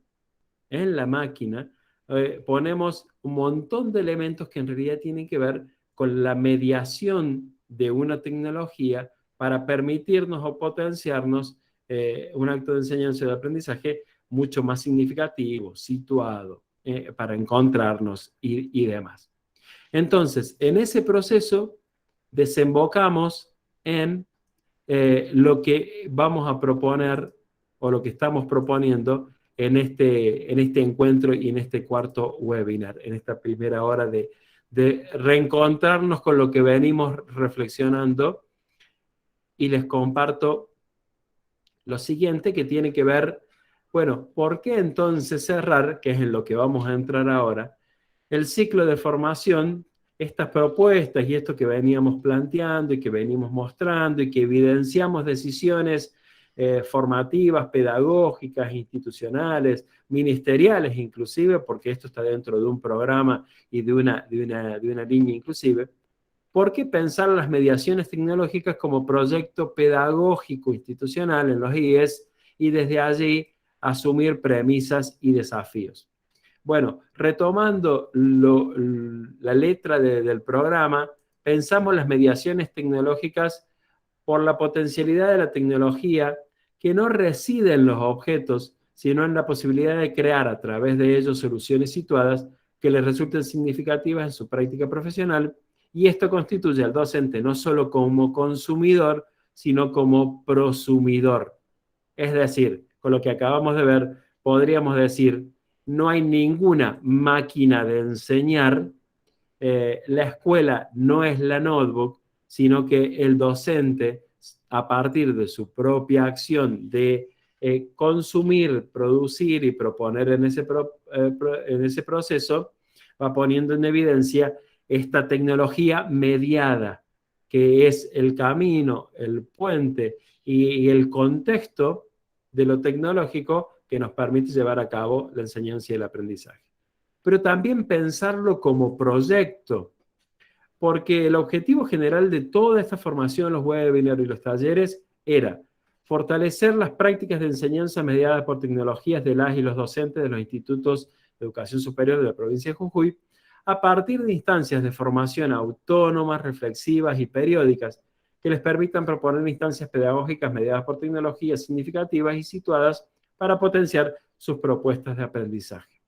C: ponemos un montón de elementos que en realidad tienen que ver con la mediación de una tecnología para permitirnos o potenciarnos un acto de enseñanza y de aprendizaje mucho más significativo, situado, para encontrarnos y demás. Entonces, en ese proceso desembocamos en lo que vamos a proponer o lo que estamos proponiendo en este encuentro y en este cuarto webinar, en esta primera hora de reencontrarnos con lo que venimos reflexionando. Y les comparto lo siguiente, que tiene que ver, bueno, ¿por qué entonces cerrar, que es en lo que vamos a entrar ahora, el ciclo de formación, estas propuestas y esto que veníamos planteando y que venimos mostrando y que evidenciamos decisiones formativas, pedagógicas, institucionales, ministeriales inclusive, porque esto está dentro de un programa y de una línea inclusive? ¿Por qué pensar las mediaciones tecnológicas como proyecto pedagógico institucional en los IES y desde allí asumir premisas y desafíos? Bueno, retomando la letra del programa, pensamos las mediaciones tecnológicas por la potencialidad de la tecnología que no reside en los objetos, sino en la posibilidad de crear a través de ellos soluciones situadas que les resulten significativas en su práctica profesional, y esto constituye al docente no solo como consumidor, sino como prosumidor. Es decir, con lo que acabamos de ver, podríamos decir, no hay ninguna máquina de enseñar, la escuela no es la notebook, sino que el docente, a partir de su propia acción de consumir, producir y proponer en ese proceso, va poniendo en evidencia esta tecnología mediada, que es el camino, el puente y el contexto de lo tecnológico que nos permite llevar a cabo la enseñanza y el aprendizaje. Pero también pensarlo como proyecto, porque el objetivo general de toda esta formación, los webinars y los talleres, era fortalecer las prácticas de enseñanza mediadas por tecnologías de las y los docentes de los institutos de educación superior de la provincia de Jujuy, a partir de instancias de formación autónomas, reflexivas y periódicas, que les permitan proponer instancias pedagógicas mediadas por tecnologías significativas y situadas para potenciar sus propuestas de aprendizaje.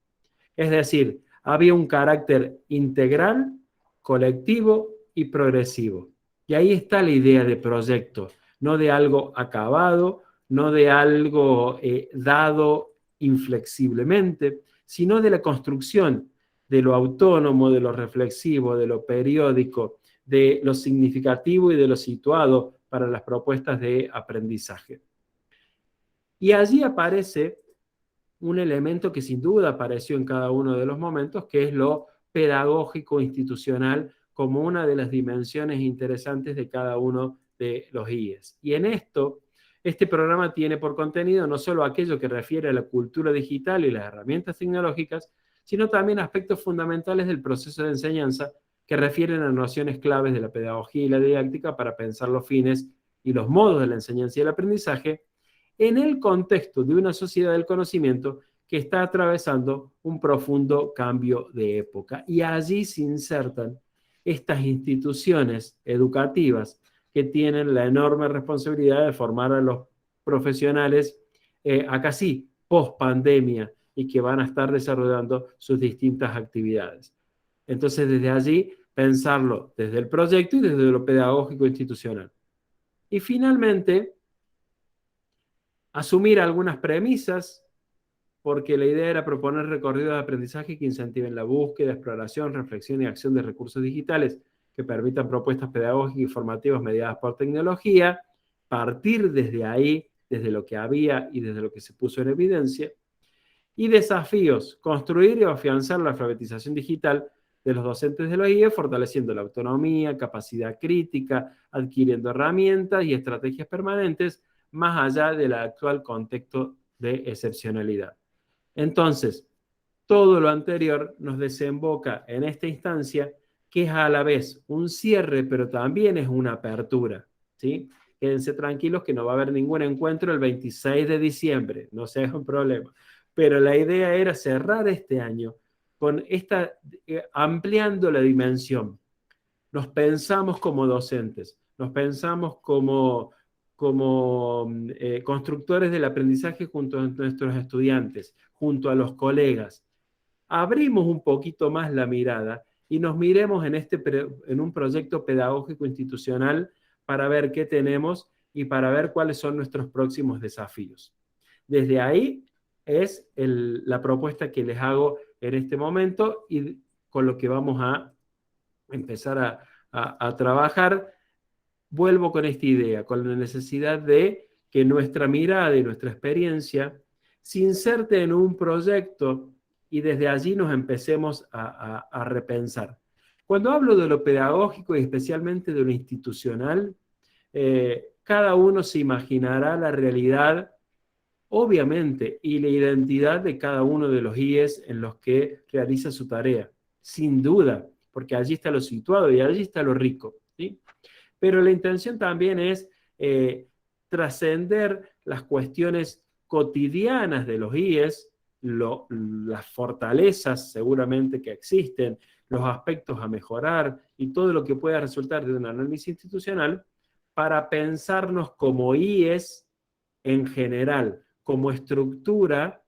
C: Es decir, había un carácter integral, colectivo y progresivo. Y ahí está la idea de proyecto, no de algo acabado, no de algo dado inflexiblemente, sino de la construcción de lo autónomo, de lo reflexivo, de lo periódico, de lo significativo y de lo situado para las propuestas de aprendizaje. Y allí aparece un elemento que sin duda apareció en cada uno de los momentos, que es lo pedagógico institucional como una de las dimensiones interesantes de cada uno de los IES. Y en esto, este programa tiene por contenido no solo aquello que refiere a la cultura digital y las herramientas tecnológicas, sino también aspectos fundamentales del proceso de enseñanza que refieren a nociones claves de la pedagogía y la didáctica para pensar los fines y los modos de la enseñanza y el aprendizaje en el contexto de una sociedad del conocimiento que está atravesando un profundo cambio de época. Y allí se insertan estas instituciones educativas que tienen la enorme responsabilidad de formar a los profesionales, acá sí, post pandemia, y que van a estar desarrollando sus distintas actividades. Entonces, desde allí, pensarlo desde el proyecto y desde lo pedagógico institucional. Y finalmente, asumir algunas premisas, porque la idea era proponer recorridos de aprendizaje que incentiven la búsqueda, exploración, reflexión y acción de recursos digitales que permitan propuestas pedagógicas y formativas mediadas por tecnología, partir desde ahí, desde lo que había y desde lo que se puso en evidencia. Y desafíos, construir y afianzar la alfabetización digital de los docentes de los IE, fortaleciendo la autonomía, capacidad crítica, adquiriendo herramientas y estrategias permanentes, más allá del actual contexto de excepcionalidad. Entonces, todo lo anterior nos desemboca en esta instancia, que es a la vez un cierre, pero también es una apertura, ¿sí? Quédense tranquilos que no va a haber ningún encuentro el 26 de diciembre, no sea un problema. Pero la idea era cerrar este año con ampliando la dimensión. Nos pensamos como docentes, nos pensamos como constructores del aprendizaje junto a nuestros estudiantes, junto a los colegas. Abrimos un poquito más la mirada y nos miremos en un proyecto pedagógico institucional para ver qué tenemos y para ver cuáles son nuestros próximos desafíos. Desde ahí es la propuesta que les hago en este momento y con lo que vamos a empezar a trabajar. Vuelvo con esta idea, con la necesidad de que nuestra mirada y nuestra experiencia se inserte en un proyecto y desde allí nos empecemos a repensar. Cuando hablo de lo pedagógico y especialmente de lo institucional, cada uno se imaginará la realidad, obviamente, y la identidad de cada uno de los IES en los que realiza su tarea, sin duda, porque allí está lo situado y allí está lo rico, ¿sí? Pero la intención también es trascender las cuestiones cotidianas de los IES, las fortalezas seguramente que existen, los aspectos a mejorar y todo lo que pueda resultar de un análisis institucional para pensarnos como IES en general, como estructura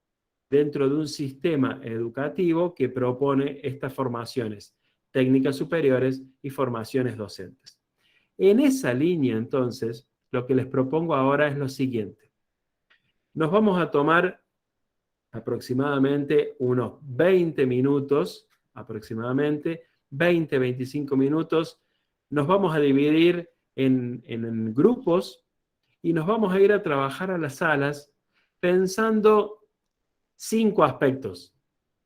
C: dentro de un sistema educativo que propone estas formaciones técnicas superiores y formaciones docentes. En esa línea, entonces, lo que les propongo ahora es lo siguiente. Nos vamos a tomar aproximadamente unos 20 minutos, aproximadamente 20-25 minutos. Nos vamos a dividir en grupos y nos vamos a ir a trabajar a las salas pensando 5 aspectos.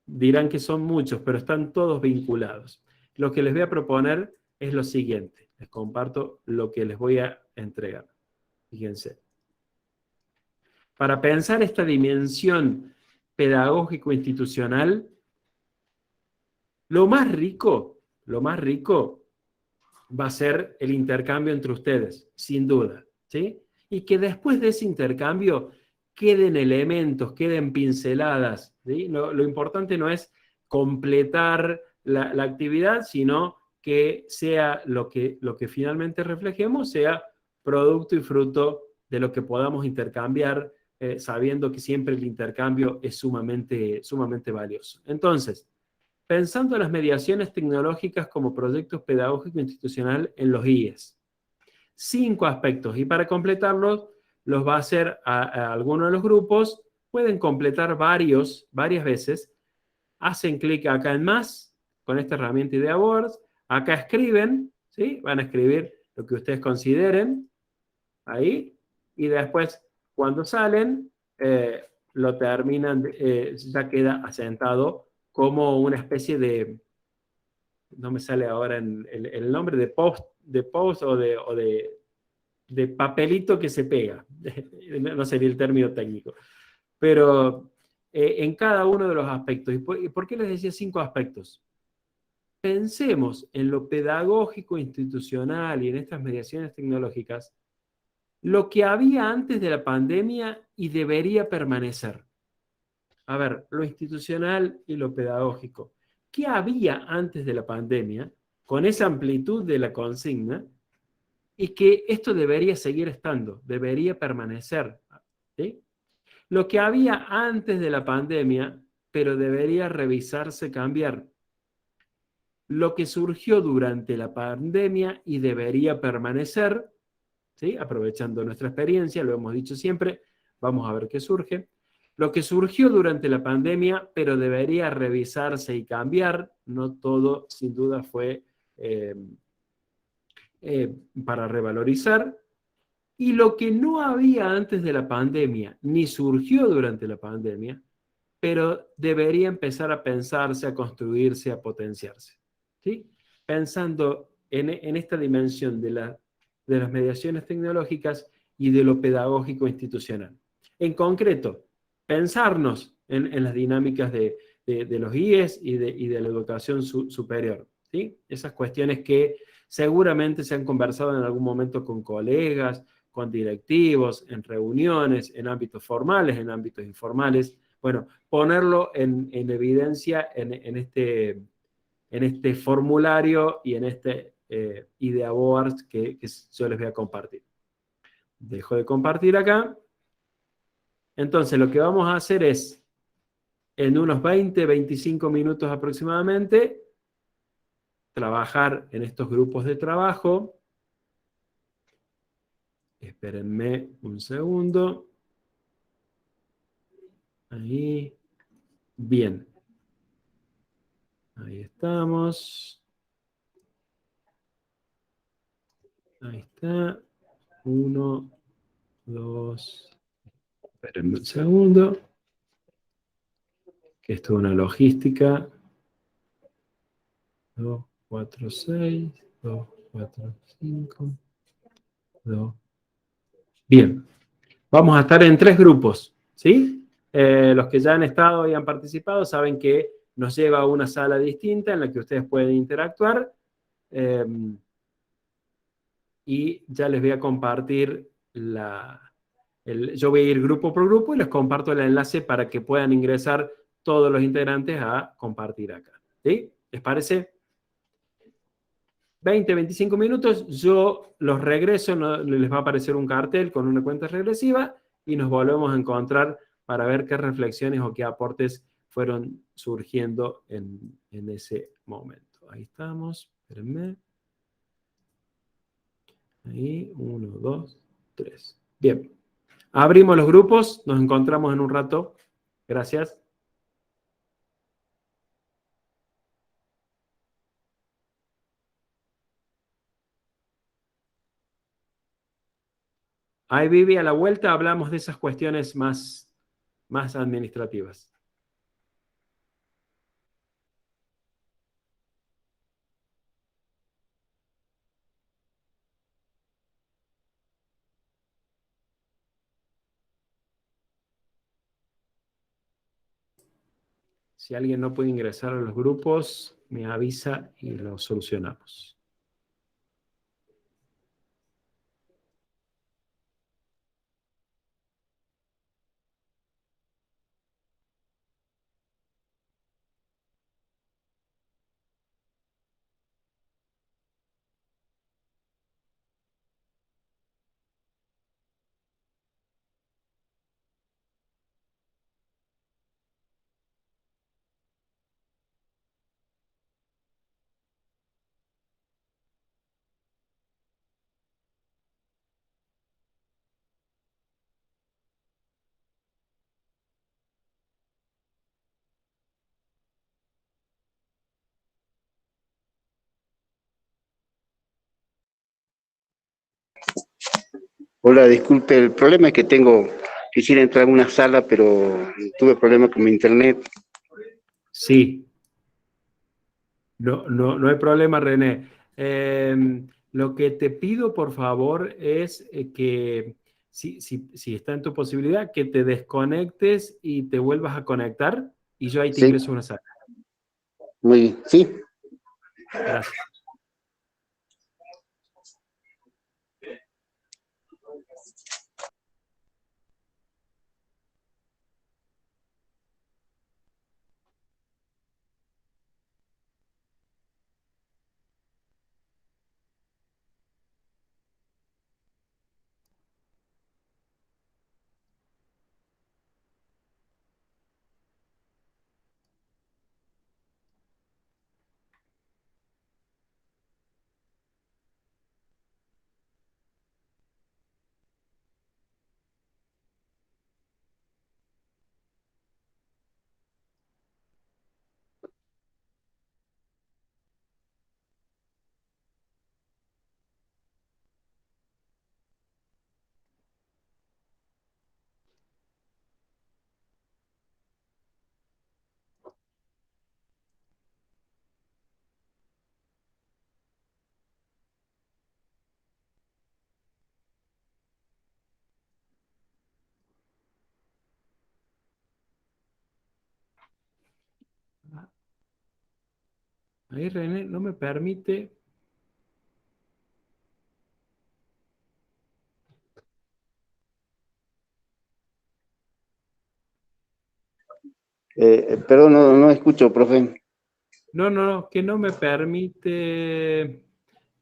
C: Dirán que son muchos, pero están todos vinculados. Lo que les voy a proponer es lo siguiente. Les comparto lo que les voy a entregar. Fíjense. Para pensar esta dimensión pedagógico-institucional, lo más rico va a ser el intercambio entre ustedes, sin duda, ¿sí? Y que después de ese intercambio queden elementos, queden pinceladas, ¿sí? Lo importante no es completar la actividad, sino que sea lo que finalmente reflejemos, sea producto y fruto de lo que podamos intercambiar, sabiendo que siempre el intercambio es sumamente valioso. Entonces, pensando en las mediaciones tecnológicas como proyectos pedagógicos institucional en los IES. 5 aspectos, y para completarlos, los va a hacer a alguno de los grupos, pueden completar varias veces, hacen clic acá en más, con esta herramienta IdeaBoards, acá escriben, ¿sí? Van a escribir lo que ustedes consideren, ahí, y después, cuando salen, lo terminan, ya queda asentado como una especie de, no me sale ahora el nombre, de post o de papelito que se pega, no sería el término técnico, pero en cada uno de los aspectos. ¿Y por qué les decía 5 aspectos? Pensemos en lo pedagógico, institucional y en estas mediaciones tecnológicas, lo que había antes de la pandemia y debería permanecer. A ver, lo institucional y lo pedagógico. ¿Qué había antes de la pandemia con esa amplitud de la consigna? Y que esto debería seguir estando, debería permanecer, ¿sí? Lo que había antes de la pandemia, pero debería revisarse, cambiar. Lo que surgió durante la pandemia y debería permanecer, ¿sí? Aprovechando nuestra experiencia, lo hemos dicho siempre, vamos a ver qué surge. Lo que surgió durante la pandemia, pero debería revisarse y cambiar, no todo sin duda fue para revalorizar. Y lo que no había antes de la pandemia, ni surgió durante la pandemia, pero debería empezar a pensarse, a construirse, a potenciarse, ¿sí? Pensando en esta dimensión de las mediaciones tecnológicas y de lo pedagógico institucional. En concreto, pensarnos en las dinámicas de los IES y de la educación superior, ¿sí? Esas cuestiones que seguramente se han conversado en algún momento con colegas, con directivos, en reuniones, en ámbitos formales, en ámbitos informales. Bueno, ponerlo en evidencia en este formulario y en idea-boards que yo les voy a compartir. Dejo de compartir acá. Entonces, lo que vamos a hacer es, en unos 20, 25 minutos aproximadamente, trabajar en estos grupos de trabajo. Espérenme un segundo. Ahí. Bien. Ahí estamos. Ahí está. 1, 2. Espérenme un segundo. Que esto es una logística. 2, 4, 6. 2, 4, 5. 2. Bien. Vamos a estar en 3 grupos, ¿sí? Los que ya han estado y han participado saben que nos lleva a una sala distinta en la que ustedes pueden interactuar. Y ya les voy a compartir yo voy a ir grupo por grupo y les comparto el enlace para que puedan ingresar todos los integrantes a compartir acá. ¿Sí? ¿Les parece? 20, 25 minutos, yo los regreso, les va a aparecer un cartel con una cuenta regresiva y nos volvemos a encontrar para ver qué reflexiones o qué aportes fueron surgiendo en ese momento. Ahí estamos, espérenme. Ahí, 1, 2, 3. Bien. Abrimos los grupos, nos encontramos en un rato. Gracias. Ahí, Vivi, a la vuelta hablamos de esas cuestiones más administrativas. Si alguien no puede ingresar a los grupos, me avisa y lo solucionamos.
I: Hola, disculpe, el problema es que quisiera entrar a una sala, pero tuve problemas con mi internet.
C: Sí. No hay problema, René. Lo que te pido, por favor, es que si está en tu posibilidad, que te desconectes y te vuelvas a conectar y yo ahí te ingreso a una sala.
I: Muy bien, sí.
C: Gracias. Ahí René no me permite.
I: Perdón, no escucho, profe.
C: No, que no me permite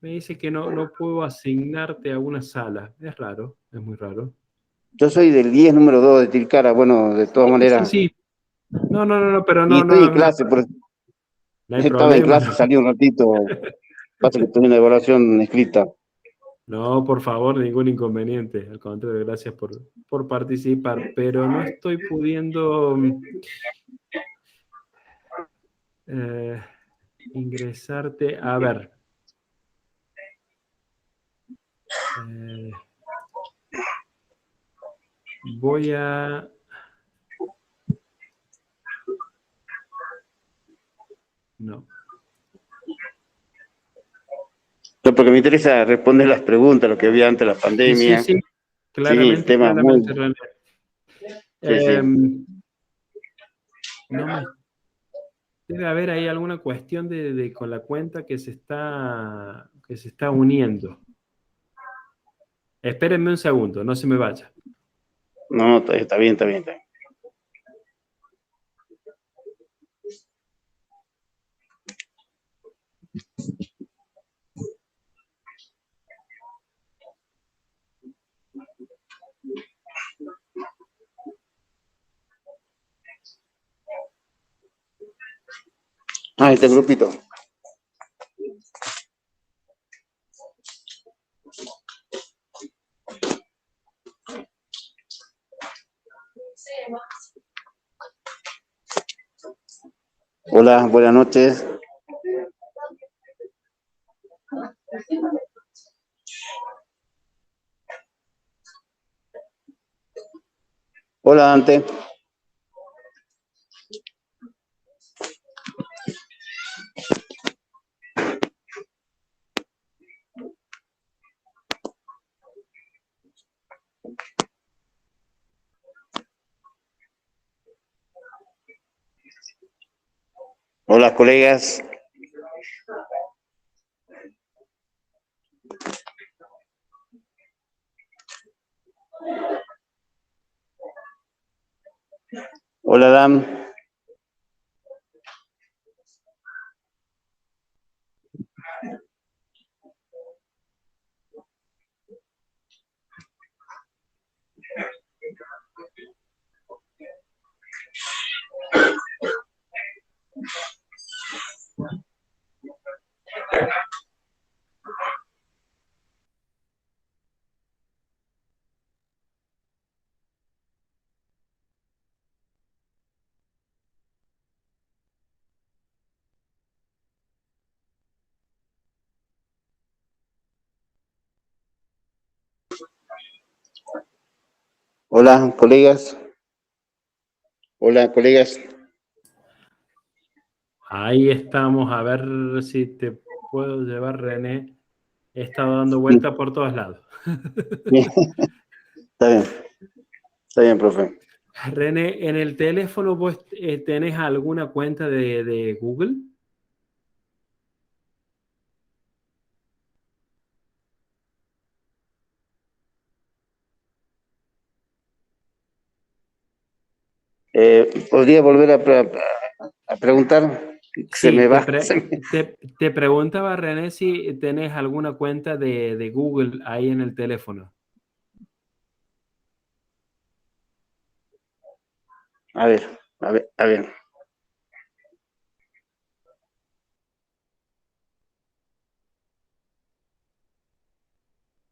C: Me dice que no puedo asignarte a una sala. Es raro, es muy raro.
I: Yo soy del 10 número 2 de Tilcara, bueno, de todas
C: Sí,
I: maneras.
C: sí. No, pero
I: Y
C: no,
I: estoy en
C: no,
I: clase,
C: no hay
I: estaba en
C: problema.
I: clase, salí un ratito, pasa que tuve una evaluación escrita.
C: No, por favor, ningún inconveniente. Al contrario, gracias por participar. Pero no estoy pudiendo eh, ingresarte. A ver. eh, voy a... No.
I: No, porque me interesa responder las preguntas, lo que había antes de la
C: Sí, sí,
I: pandemia.
C: sí.
I: Sí, el
C: Claramente,
I: tema muy...
C: claramente, René.
I: Sí, sí.
C: No me... Debe haber ahí alguna cuestión con la cuenta que se está uniendo. Espérenme un segundo, no se me vaya.
I: No, está bien, está bien, está bien. Ah, este grupito. Hola, buenas noches. Hola, Dante. Hola, colegas. Hola, Dan. Hola, colegas. Hola, colegas.
C: Ahí estamos, a ver si te puedo llevar, René. He estado dando vueltas por todos lados.
I: Bien. Está bien, profe.
C: René, ¿en el teléfono vos tenés alguna cuenta de Google?
I: ¿Podría volver a preguntar? Se
C: Sí,
I: me va.
C: te preguntaba, René, si tenés alguna cuenta de Google ahí en el teléfono.
I: A ver, a ver, a ver.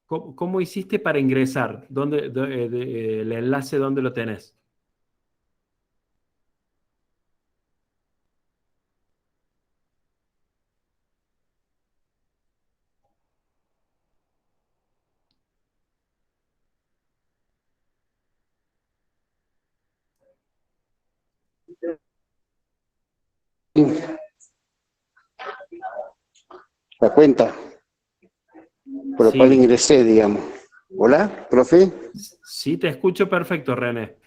C: ¿Cómo hiciste para ingresar? El enlace, ¿dónde lo tenés?
I: La cuenta por la cual
C: Sí,
I: ingresé, digamos. Hola, profe.
C: sí, te escucho perfecto, René.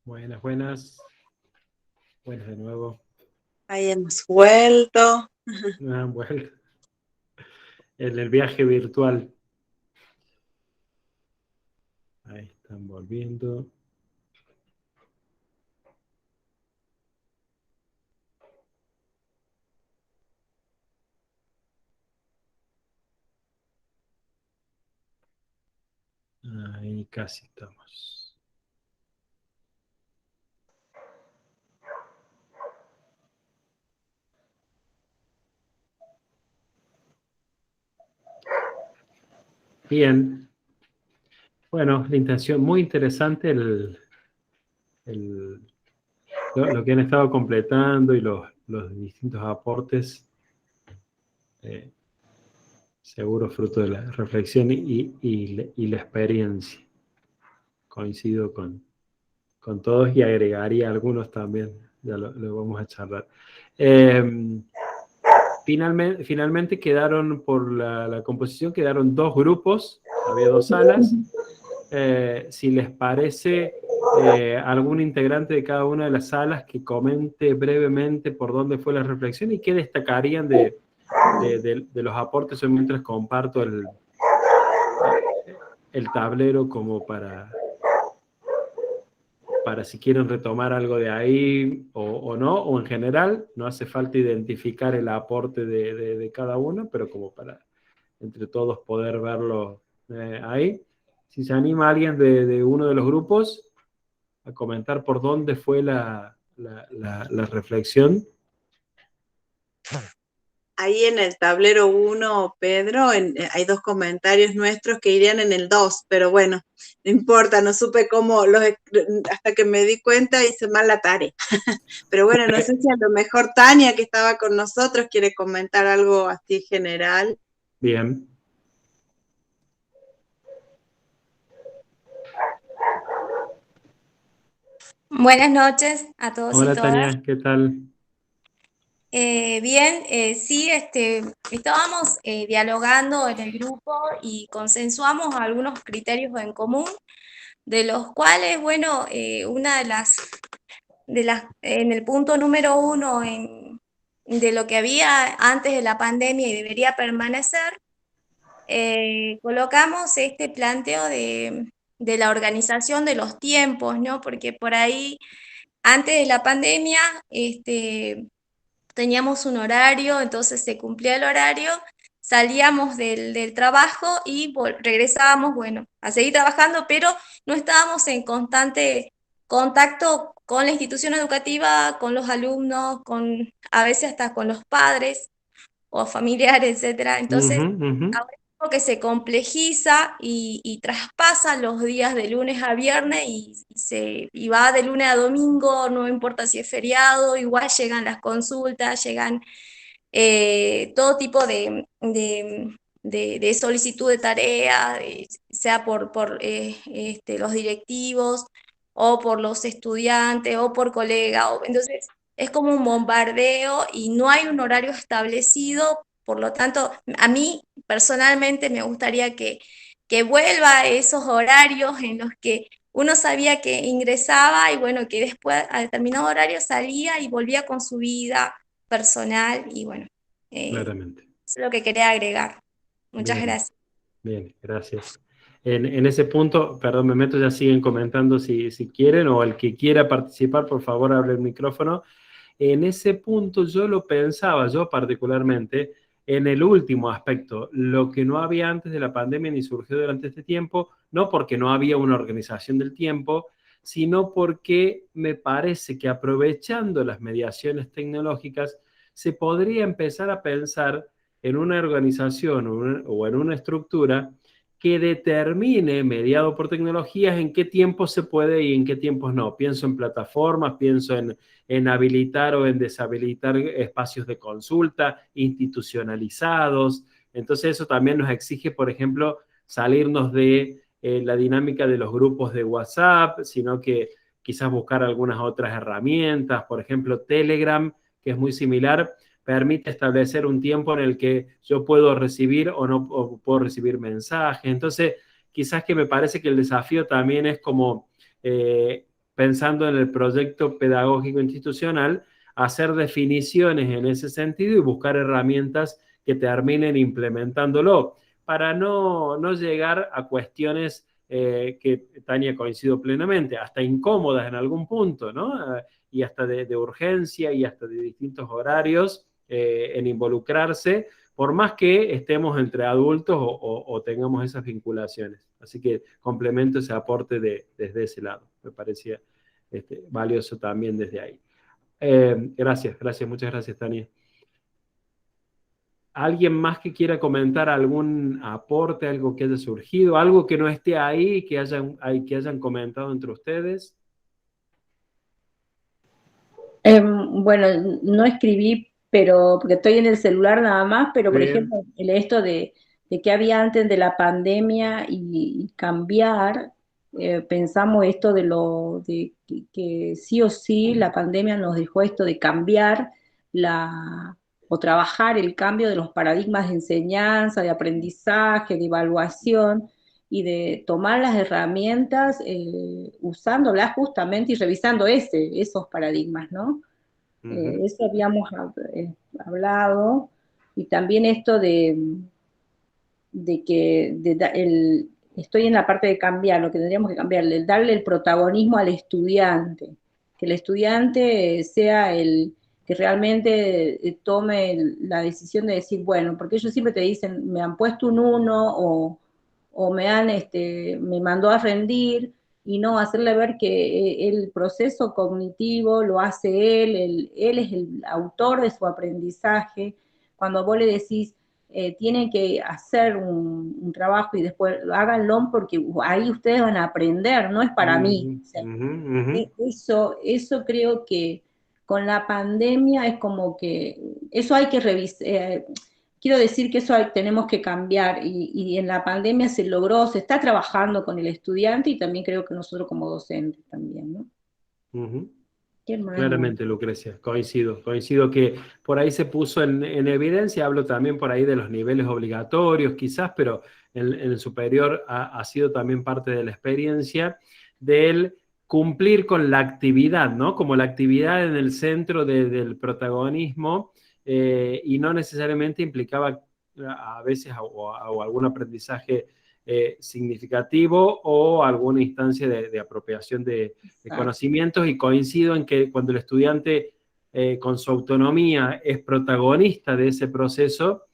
C: Buenas, buenas. Buenas de nuevo.
A: Ahí hemos vuelto.
C: Bueno, en el viaje virtual. Ahí están volviendo. Ahí casi estamos. Bien. Bueno, la intención, muy interesante lo que han estado completando y los distintos aportes, seguro fruto de la reflexión y la experiencia. Coincido con todos y agregaría algunos también, ya lo vamos a charlar. Finalmente quedaron, por la composición, quedaron 2 grupos, había 2 salas. Si les parece, algún integrante de cada una de las salas que comente brevemente por dónde fue la reflexión y qué destacarían de los aportes. Yo mientras comparto el tablero como para si quieren retomar algo de ahí o no, o en general, no hace falta identificar el aporte de cada uno, pero como para entre todos poder verlo ahí. Si se anima alguien de uno de los grupos a comentar por dónde fue la reflexión.
A: Ahí en el tablero 1, Pedro, hay 2 comentarios nuestros que irían en el 2, pero bueno, no importa, no supe cómo, hasta que me di cuenta hice mal la tarea. Pero bueno, no sé si a lo mejor Tania, que estaba con nosotros, quiere comentar algo así general.
C: Bien.
J: Buenas noches a todos y
C: Hola
J: todas.
C: Tania, ¿qué tal?
J: Bien, sí, estábamos dialogando en el grupo y consensuamos algunos criterios en común, de los cuales, bueno, una en el punto número 1 de lo que había antes de la pandemia y debería permanecer, colocamos este planteo de la organización de los tiempos, ¿no? Porque por ahí, antes de la pandemia, teníamos un horario, entonces se cumplía el horario, salíamos del trabajo y regresábamos, bueno, a seguir trabajando, pero no estábamos en constante contacto con la institución educativa, con los alumnos, a veces hasta con los padres o familiares, etcétera. Entonces, ahora es algo que se complejiza y traspasa los días de lunes a viernes y va de lunes a domingo, no importa si es feriado, igual llegan las consultas, llegan todo tipo de solicitud de tarea, sea por los directivos o por los estudiantes o por colegas. Entonces, es como un bombardeo y no hay un horario establecido. Por lo tanto, a mí personalmente me gustaría que vuelva a esos horarios en los que uno sabía que ingresaba y bueno, que después a determinado horario salía y volvía con su vida personal y bueno,
C: Claramente.
J: eso es lo que quería agregar. Muchas
C: Bien.
J: gracias.
C: Bien, gracias. En ese punto, perdón, me meto, ya siguen comentando si quieren, o el que quiera participar, por favor, abre el micrófono. En ese punto yo lo pensaba, yo particularmente, en el último aspecto, lo que no había antes de la pandemia ni surgió durante este tiempo, no porque no había una organización del tiempo, sino porque me parece que aprovechando las mediaciones tecnológicas, se podría empezar a pensar en una organización o en una estructura que determine, mediado por tecnologías, en qué tiempos se puede y en qué tiempos no. Pienso en plataformas, pienso en habilitar o en deshabilitar espacios de consulta institucionalizados. Entonces eso también nos exige, por ejemplo, salirnos de la dinámica de los grupos de WhatsApp, sino que quizás buscar algunas otras herramientas, por ejemplo, Telegram, que es muy similar, permite establecer un tiempo en el que yo puedo recibir o puedo recibir mensajes. Entonces, quizás que me parece que el desafío también es como pensando en el proyecto pedagógico institucional, hacer definiciones en ese sentido y buscar herramientas que terminen implementándolo, para no llegar a cuestiones que, Tania, coincido plenamente, hasta incómodas en algún punto, ¿no? Y hasta de urgencia y hasta de distintos horarios en involucrarse, por más que estemos entre adultos o tengamos esas vinculaciones. Así que complemento ese aporte desde ese lado. Me parecía valioso también desde ahí. Gracias, muchas gracias, Tania. ¿Alguien más que quiera comentar algún aporte, algo que haya surgido, algo que no esté ahí, que hayan comentado entre ustedes?
K: Bueno, no escribí, pero porque estoy en el celular nada más, pero por
C: Bien.
K: ejemplo, esto de que había antes de la pandemia y cambiar, pensamos esto de que sí o sí la pandemia nos dejó esto de cambiar o trabajar el cambio de los paradigmas de enseñanza, de aprendizaje, de evaluación, y de tomar las herramientas usándolas justamente y revisando esos paradigmas, ¿no? Eso habíamos hablado, y también esto estoy en la parte de cambiar, lo que tendríamos que cambiar, el darle el protagonismo al estudiante, que el estudiante sea el que realmente tome la decisión de decir, bueno, porque ellos siempre te dicen, me han puesto un 1 o me mandó a rendir, y no hacerle ver que el proceso cognitivo lo hace él es el autor de su aprendizaje. Cuando vos le decís, tienen que hacer un trabajo y después háganlo porque ahí ustedes van a aprender, no es para mí. O sea, eso creo que con la pandemia es como que, eso hay que revisar. Quiero decir que eso tenemos que cambiar, y en la pandemia se logró, se está trabajando con el estudiante, y también creo que nosotros como docentes también, ¿no?
C: Claramente, Lucrecia, coincido que por ahí se puso en evidencia. Hablo también por ahí de los niveles obligatorios quizás, pero en el superior ha sido también parte de la experiencia del cumplir con la actividad, ¿no? Como la actividad en el centro del protagonismo, y no necesariamente implicaba a veces o algún aprendizaje significativo o alguna instancia de apropiación de conocimientos, y coincido en que cuando el estudiante con su autonomía es protagonista de ese proceso,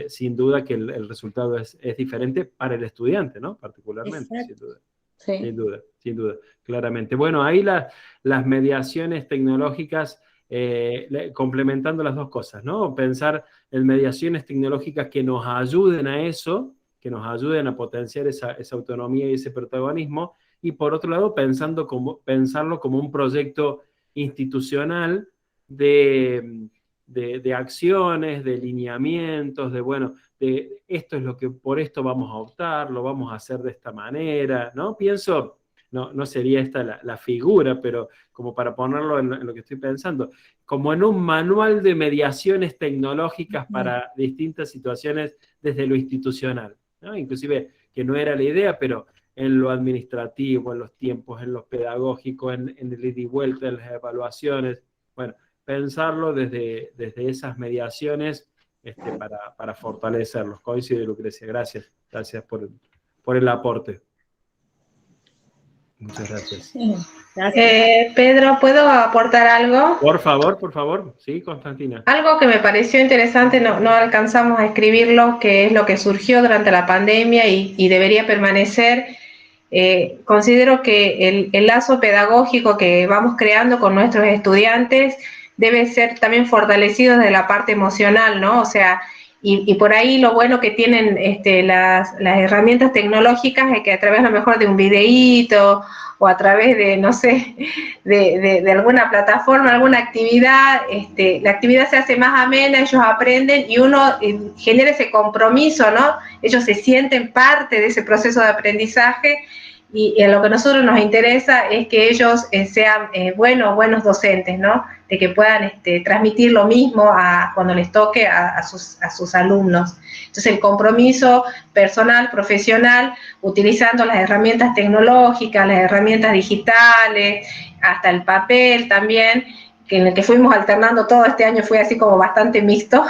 C: sin duda que el resultado es diferente para el estudiante, ¿no? Particularmente, sin duda. Sí. Sin duda, claramente. Bueno, ahí las mediaciones tecnológicas, complementando las dos cosas, ¿no? Pensar en mediaciones tecnológicas que nos ayuden a eso, que nos ayuden a potenciar esa autonomía y ese protagonismo, y por otro lado pensarlo como un proyecto institucional de acciones, de lineamientos, de esto es lo que por esto vamos a optar, lo vamos a hacer de esta manera, ¿no? Pienso, no sería esta la figura, pero como para ponerlo en lo que estoy pensando, como en un manual de mediaciones tecnológicas para distintas situaciones desde lo institucional, ¿no? Inclusive, que no era la idea, pero en lo administrativo, en los tiempos, en lo pedagógico, en el ida y vuelta, en las evaluaciones. Bueno, pensarlo desde esas mediaciones para fortalecerlos. Coincido, Lucrecia. Gracias por el aporte. Muchas gracias.
L: Pedro, ¿puedo aportar algo?
C: Por favor. Sí, Constantina.
L: Algo que me pareció interesante, no alcanzamos a escribirlo, que es lo que surgió durante la pandemia y debería permanecer. Considero que el lazo pedagógico que vamos creando con nuestros estudiantes debe ser también fortalecido desde la parte emocional, ¿no? O sea, y por ahí lo bueno que tienen las herramientas tecnológicas es que a través a lo mejor de un videíto o a través de, no sé, de alguna plataforma, alguna actividad, la actividad se hace más amena, ellos aprenden y uno genera ese compromiso, ¿no? Ellos se sienten parte de ese proceso de aprendizaje y en lo que a nosotros nos interesa es que ellos sean buenos docentes, ¿no? De que puedan transmitir lo mismo cuando les toque a sus alumnos. Entonces el compromiso personal, profesional, utilizando las herramientas tecnológicas, las herramientas digitales, hasta el papel también, en el que fuimos alternando todo este año, fue así como bastante mixto,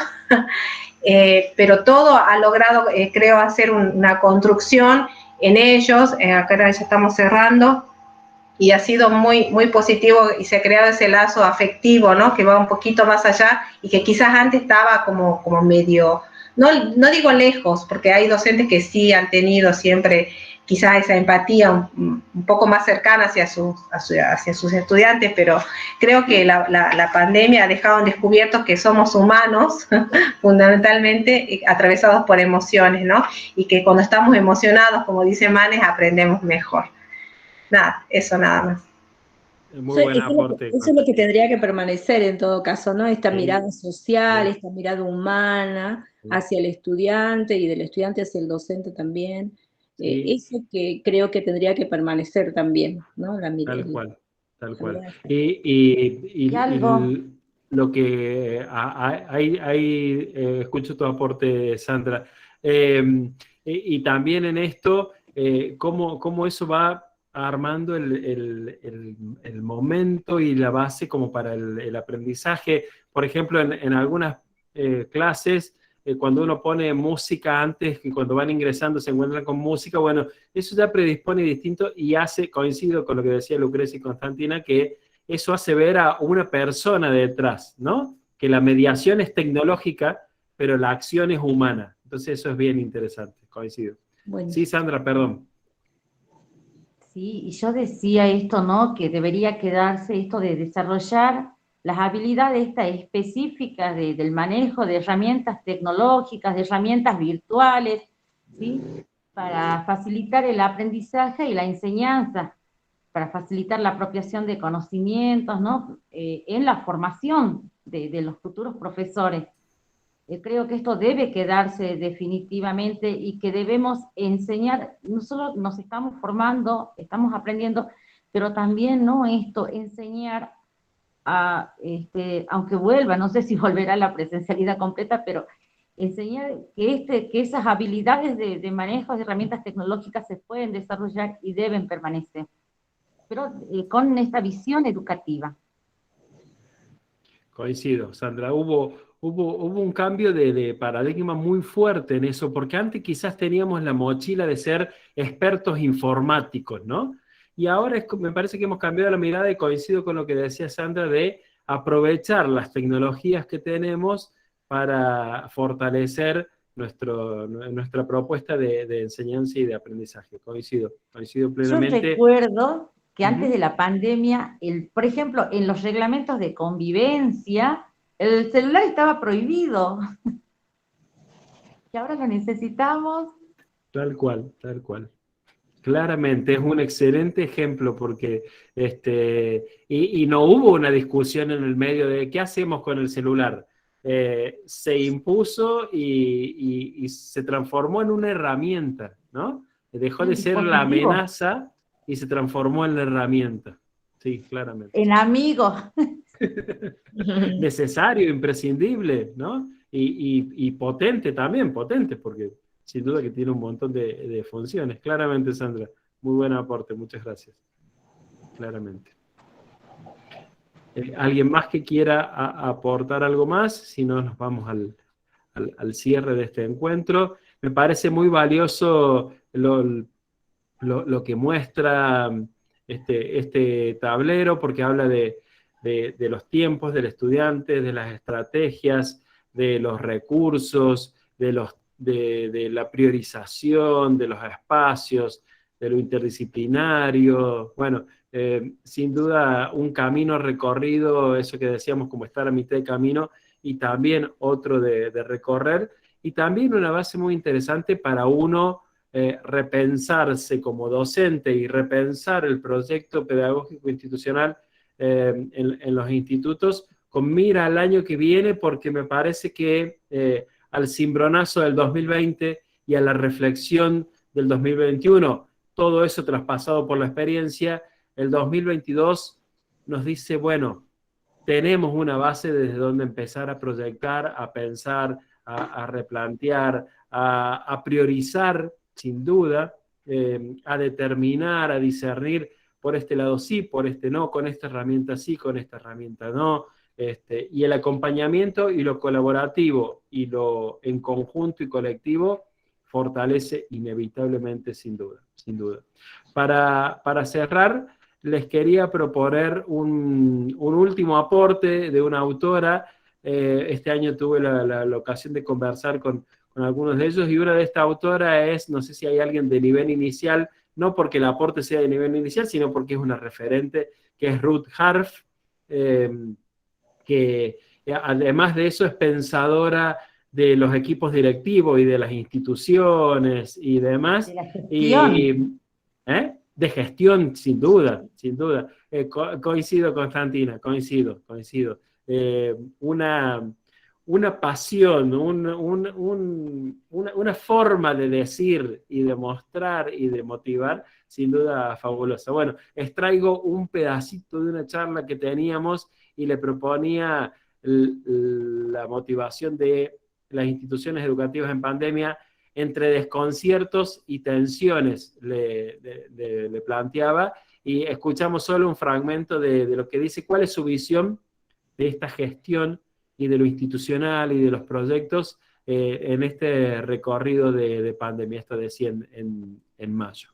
L: pero todo ha logrado, creo, hacer una construcción en ellos. Acá ya estamos cerrando, y ha sido muy, muy positivo, y se ha creado ese lazo afectivo, ¿no? Que va un poquito más allá, y que quizás antes estaba como medio, no digo lejos, porque hay docentes que sí han tenido siempre quizás esa empatía un poco más cercana hacia sus estudiantes, pero creo que la pandemia ha dejado en descubierto que somos humanos, fundamentalmente atravesados por emociones, ¿no? Y que cuando estamos emocionados, como dice Manes, aprendemos mejor. Nada, eso nada más.
C: Muy buen aporte.
K: Eso es lo que tendría que permanecer en todo caso, ¿no? Esta mirada social, esta mirada humana hacia el estudiante, y del estudiante hacia el docente también. Eso que creo que tendría que permanecer también, ¿no?
C: Tal cual, tal cual. Y lo que escucho tu aporte, Sandra. Y también en esto, cómo eso va armando el momento y la base como para el aprendizaje. Por ejemplo, en algunas clases, cuando uno pone música antes, que cuando van ingresando se encuentran con música, bueno, eso ya predispone distinto y coincido con lo que decía Lucrecia y Constantina, que eso hace ver a una persona detrás, ¿no? Que la mediación es tecnológica, pero la acción es humana. Entonces eso es bien interesante, coincido. Bueno. Sí, Sandra, perdón.
M: Sí, y yo decía esto, ¿no? Que debería quedarse esto de desarrollar las habilidades específicas del manejo de herramientas tecnológicas, de herramientas virtuales, ¿sí? Para facilitar el aprendizaje y la enseñanza, para facilitar la apropiación de conocimientos, ¿no? En la formación de los futuros profesores. Creo que esto debe quedarse definitivamente, y que debemos enseñar, no solo nos estamos formando, estamos aprendiendo, pero también, ¿no? Enseñar aunque vuelva, no sé si volverá a la presencialidad completa, pero enseñar que esas habilidades de manejo de herramientas tecnológicas se pueden desarrollar y deben permanecer, pero con esta visión educativa.
C: Coincido, Sandra. Hubo un cambio de paradigma muy fuerte en eso, porque antes quizás teníamos la mochila de ser expertos informáticos, ¿no? Y ahora me parece que hemos cambiado la mirada, y coincido con lo que decía Sandra, de aprovechar las tecnologías que tenemos para fortalecer nuestra propuesta de enseñanza y de aprendizaje. Coincido plenamente.
M: Yo recuerdo que antes de la pandemia, por ejemplo, en los reglamentos de convivencia, el celular estaba prohibido. Y ahora lo necesitamos.
C: Tal cual. Claramente, es un excelente ejemplo, porque y no hubo una discusión en el medio de qué hacemos con el celular. Se impuso y se transformó en una herramienta, ¿no? Dejó de ser la amenaza y se transformó en la herramienta. Sí, claramente.
M: En amigo.
C: Necesario, imprescindible, ¿no? Y potente también, porque sin duda que tiene un montón de funciones. Claramente, Sandra, muy buen aporte, muchas gracias. Claramente. ¿Alguien más que quiera aportar algo más? Si no, nos vamos al cierre de este encuentro. Me parece muy valioso lo que muestra este tablero, porque habla de los tiempos del estudiante, de las estrategias, de los recursos, de la priorización, de los espacios, de lo interdisciplinario. Bueno, sin duda un camino recorrido, eso que decíamos, como estar a mitad de camino, y también otro de recorrer, y también una base muy interesante para uno repensarse como docente y repensar el proyecto pedagógico institucional en los institutos con mira al año que viene, porque me parece que al cimbronazo del 2020 y a la reflexión del 2021, todo eso traspasado por la experiencia, el 2022 nos dice, bueno, tenemos una base desde donde empezar a proyectar, a pensar, a replantear, a priorizar, sin duda, a determinar, a discernir por este lado sí, por este no, con esta herramienta sí, con esta herramienta no. Y el acompañamiento y lo colaborativo y lo en conjunto y colectivo fortalece inevitablemente, sin duda, sin duda. Para cerrar, les quería proponer un último aporte de una autora. Este año tuve la ocasión de conversar con algunos de ellos, y una de estas autoras es, no sé si hay alguien de nivel inicial, no porque el aporte sea de nivel inicial, sino porque es una referente, que es Ruth Harff, que además de eso es pensadora de los equipos directivos y de las instituciones y demás. De la gestión. De gestión, sin duda, sin duda. Coincido, Constantina, coincido. Una pasión, una forma de decir y de mostrar y de motivar, sin duda fabulosa. Bueno, extraigo un pedacito de una charla que teníamos y le proponía la motivación de las instituciones educativas en pandemia entre desconciertos y tensiones, le planteaba, y escuchamos solo un fragmento de lo que dice, cuál es su visión de esta gestión y de lo institucional y de los proyectos en este recorrido de pandemia. Esto decía en mayo.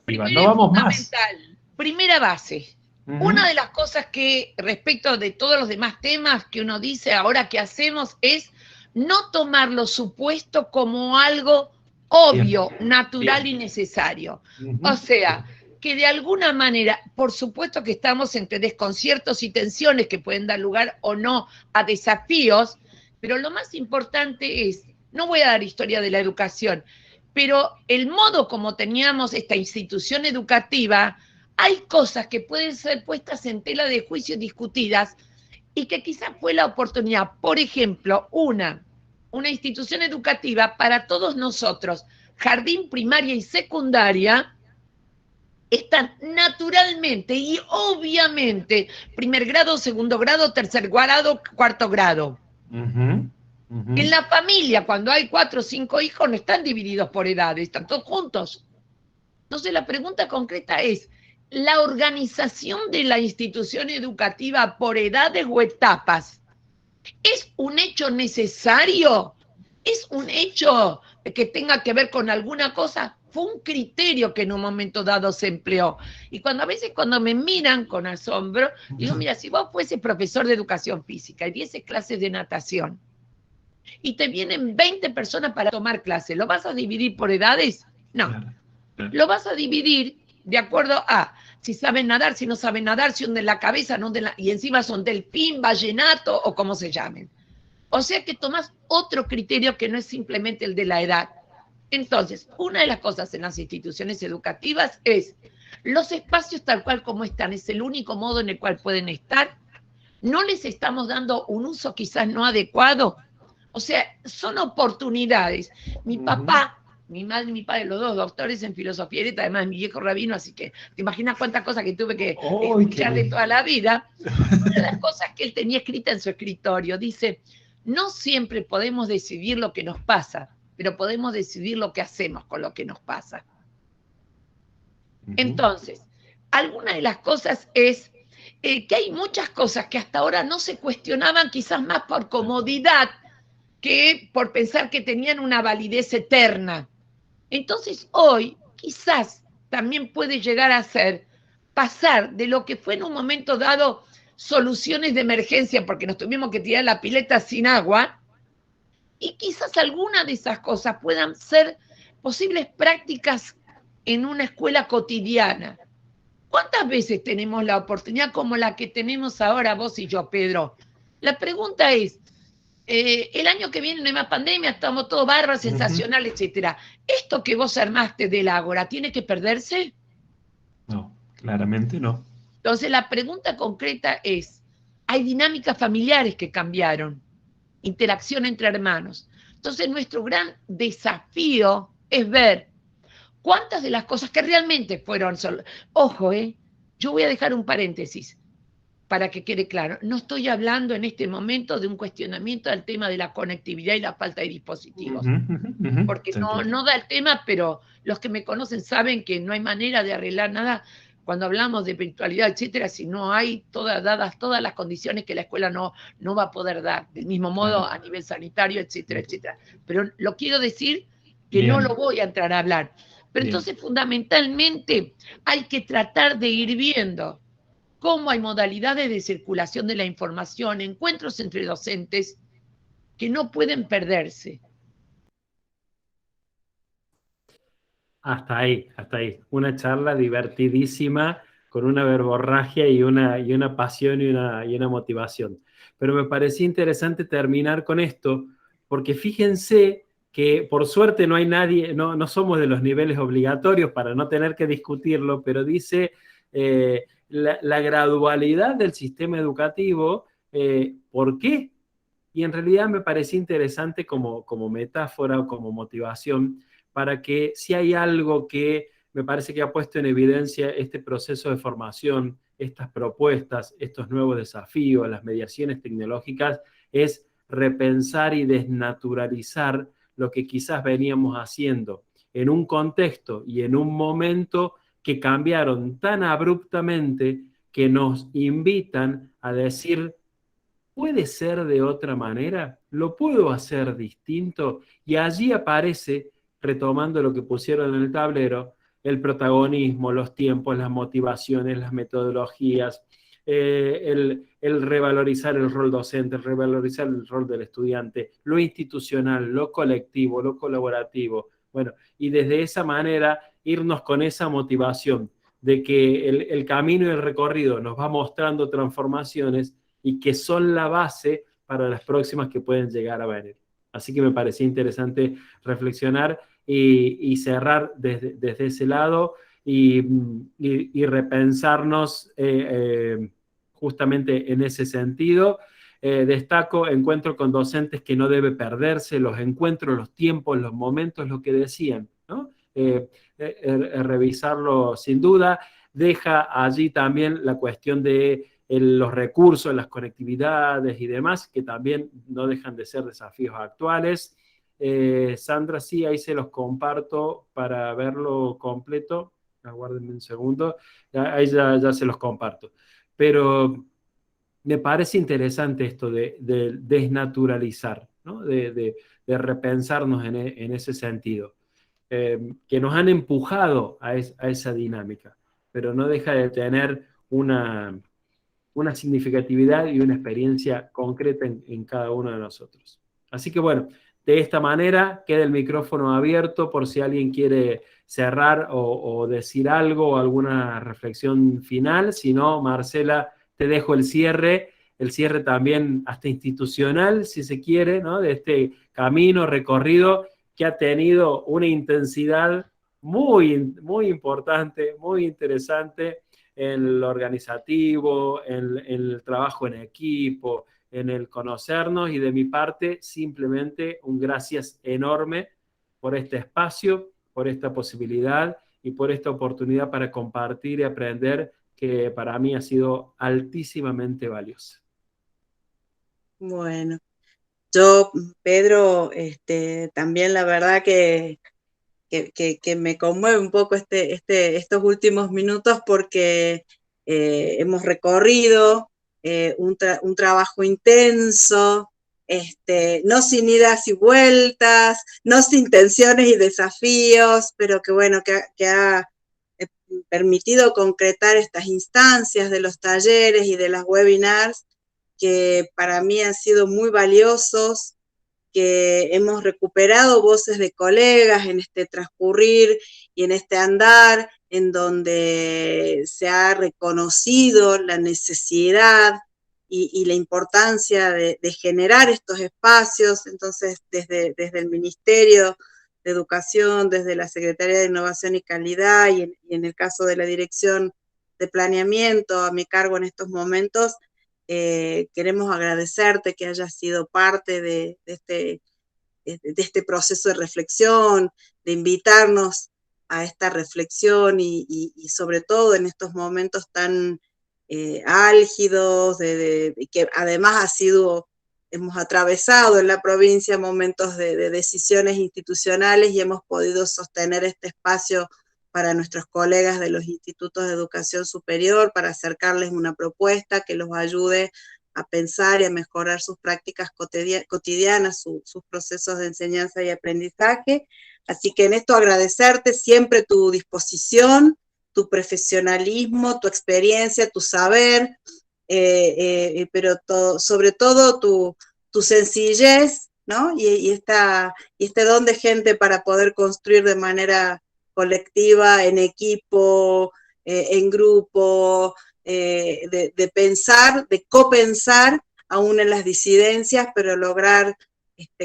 N: Primero, no vamos fundamental, más. Primera base. Una de las cosas que respecto de todos los demás temas que uno dice ahora que hacemos es no tomar lo supuesto como algo obvio, natural y necesario. O sea, que de alguna manera, por supuesto que estamos entre desconciertos y tensiones que pueden dar lugar o no a desafíos, pero lo más importante es, no voy a dar historia de la educación, pero el modo como teníamos esta institución educativa, hay cosas que pueden ser puestas en tela de juicio y discutidas, y que quizás fue la oportunidad, por ejemplo, una institución educativa para todos nosotros, jardín, primaria y secundaria, están naturalmente y obviamente primer grado, segundo grado, tercer grado, cuarto grado. En la familia, cuando hay 4 o 5 hijos, no están divididos por edades, están todos juntos. Entonces la pregunta concreta es, ¿la organización de la institución educativa por edades o etapas es un hecho necesario? ¿Es un hecho que tenga que ver con alguna cosa? Fue un criterio que en un momento dado se empleó. Y a veces cuando me miran con asombro, digo, mira, si vos fueses profesor de educación física y diese clases de natación, y te vienen 20 personas para tomar clases, ¿lo vas a dividir por edades? No. Claro. Lo vas a dividir de acuerdo a si saben nadar, si no saben nadar, si hunden la cabeza, no hunden y encima son delfín, vallenato o como se llamen. O sea que tomás otro criterio que no es simplemente el de la edad. Entonces, una de las cosas en las instituciones educativas es los espacios tal cual como están, es el único modo en el cual pueden estar. No les estamos dando un uso quizás no adecuado. O sea, son oportunidades. Mi papá, mi madre y mi padre, los dos doctores en filosofía y además mi viejo rabino, así que te imaginas cuántas cosas que tuve que escuchar de toda la vida. Una de las cosas que él tenía escrita en su escritorio, dice, no siempre podemos decidir lo que nos pasa, pero podemos decidir lo que hacemos con lo que nos pasa. Entonces, alguna de las cosas es que hay muchas cosas que hasta ahora no se cuestionaban, quizás más por comodidad que por pensar que tenían una validez eterna. Entonces hoy quizás también puede llegar a ser pasar de lo que fue en un momento dado soluciones de emergencia porque nos tuvimos que tirar la pileta sin agua, y quizás alguna de esas cosas puedan ser posibles prácticas en una escuela cotidiana. ¿Cuántas veces tenemos la oportunidad como la que tenemos ahora vos y yo, Pedro? La pregunta es, el año que viene no hay más pandemia, estamos todos bárbaros, sensacional, etcétera. ¿Esto que vos armaste del Ágora tiene que perderse?
C: No, claramente no.
N: Entonces la pregunta concreta es, hay dinámicas familiares que cambiaron, interacción entre hermanos. Entonces nuestro gran desafío es ver ¿Cuántas de las cosas que realmente fueron... Ojo, yo voy a dejar un paréntesis para que quede claro. No estoy hablando en este momento de un cuestionamiento del tema de la conectividad y la falta de dispositivos, porque no da el tema, pero los que me conocen saben que no hay manera de arreglar nada cuando hablamos de virtualidad, etcétera, si no hay dadas todas las condiciones que la escuela no va a poder dar, del mismo modo a nivel sanitario, etcétera, etcétera. Pero lo quiero decir que no lo voy a entrar a hablar. Pero entonces, fundamentalmente, hay que tratar de ir viendo cómo hay modalidades de circulación de la información, encuentros entre docentes que no pueden perderse.
C: Hasta ahí, hasta ahí. Una charla divertidísima, con una verborragia y una pasión y una motivación. Pero me parecía interesante terminar con esto, porque fíjense que por suerte no hay nadie, no somos de los niveles obligatorios para no tener que discutirlo, pero dice la gradualidad del sistema educativo, ¿por qué? Y en realidad me parecía interesante como metáfora o como motivación, para que si hay algo que me parece que ha puesto en evidencia este proceso de formación, estas propuestas, estos nuevos desafíos, las mediaciones tecnológicas, es repensar y desnaturalizar lo que quizás veníamos haciendo en un contexto y en un momento que cambiaron tan abruptamente que nos invitan a decir, ¿puede ser de otra manera? ¿Lo puedo hacer distinto? Y allí aparece, retomando lo que pusieron en el tablero, el protagonismo, los tiempos, las motivaciones, las metodologías, el revalorizar el rol docente, el revalorizar el rol del estudiante, lo institucional, lo colectivo, lo colaborativo. Bueno, y desde esa manera irnos con esa motivación de que el camino y el recorrido nos va mostrando transformaciones y que son la base para las próximas que pueden llegar a venir. Así que me parecía interesante reflexionar y cerrar desde ese lado y repensarnos justamente en ese sentido. Destaco encuentro con docentes que no debe perderse, los encuentros, los tiempos, los momentos, lo que decían, ¿no? Revisarlo sin duda. Deja allí también la cuestión de los recursos, las conectividades y demás, que también no dejan de ser desafíos actuales. Sandra, sí, ahí se los comparto para verlo completo. Aguárdenme un segundo. Ahí ya se los comparto. Pero me parece interesante esto de desnaturalizar, ¿no? de repensarnos en ese sentido. Que nos han empujado a esa dinámica, pero no deja de tener una significatividad y una experiencia concreta en cada uno de nosotros. Así que bueno, de esta manera queda el micrófono abierto por si alguien quiere cerrar o decir algo o alguna reflexión final. Si no, Marcela, te dejo el cierre también hasta institucional, si se quiere, ¿no? De este camino recorrido que ha tenido una intensidad muy, muy importante, muy interesante, en lo organizativo, en el trabajo en equipo, en el conocernos, y de mi parte simplemente un gracias enorme por este espacio, por esta posibilidad y por esta oportunidad para compartir y aprender, que para mí ha sido altísimamente valiosa.
A: Bueno, yo, Pedro, también la verdad que me conmueve un poco estos últimos minutos, porque hemos recorrido un trabajo intenso, no sin idas y vueltas, no sin tensiones y desafíos, pero que bueno, que ha permitido concretar estas instancias de los talleres y de las webinars, que para mí han sido muy valiosos, que hemos recuperado voces de colegas en este transcurrir y en este andar, en donde se ha reconocido la necesidad y la importancia de generar estos espacios. Entonces, desde el Ministerio de Educación, desde la Secretaría de Innovación y Calidad, y en el caso de la Dirección de Planeamiento, a mi cargo en estos momentos, queremos agradecerte que hayas sido parte de este proceso de reflexión, de invitarnos a esta reflexión y sobre todo en estos momentos tan álgidos, que además hemos atravesado en la provincia momentos de decisiones institucionales y hemos podido sostener este espacio para nuestros colegas de los institutos de educación superior, para acercarles una propuesta que los ayude a pensar y a mejorar sus prácticas cotidianas, sus procesos de enseñanza y aprendizaje. Así que en esto agradecerte siempre tu disposición, tu profesionalismo, tu experiencia, tu saber, pero sobre todo tu sencillez, ¿no? Y este don de gente para poder construir de manera colectiva, en equipo, en grupo, de pensar, de copensar, aún en las disidencias, pero lograr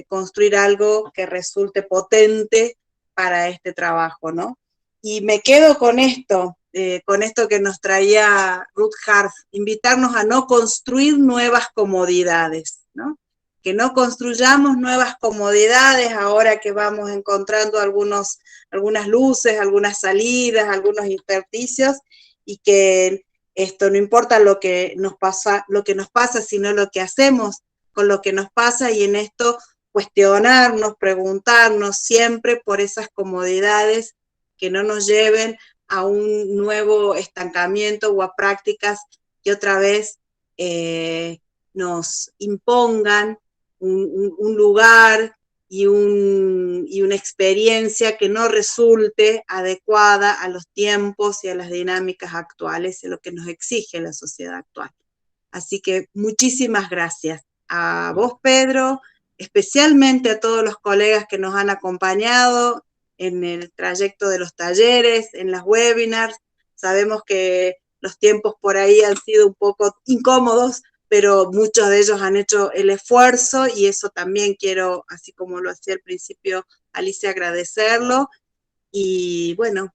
A: construir algo que resulte potente para este trabajo, ¿no? Y me quedo con esto que nos traía Ruth Harff, invitarnos a no construir nuevas comodidades, ¿no? Que no construyamos nuevas comodidades ahora que vamos encontrando algunas luces, algunas salidas, algunos intersticios, y que esto no importa lo que nos pasa, sino lo que hacemos con lo que nos pasa, y en esto cuestionarnos, preguntarnos siempre por esas comodidades que no nos lleven a un nuevo estancamiento o a prácticas que otra vez nos impongan un lugar y una experiencia que no resulte adecuada a los tiempos y a las dinámicas actuales, de lo que nos exige la sociedad actual. Así que muchísimas gracias a vos, Pedro, especialmente a todos los colegas que nos han acompañado en el trayecto de los talleres, en las webinars. Sabemos que los tiempos por ahí han sido un poco incómodos, pero muchos de ellos han hecho el esfuerzo, y eso también quiero, así como lo hacía al principio Alicia, agradecerlo. Y bueno,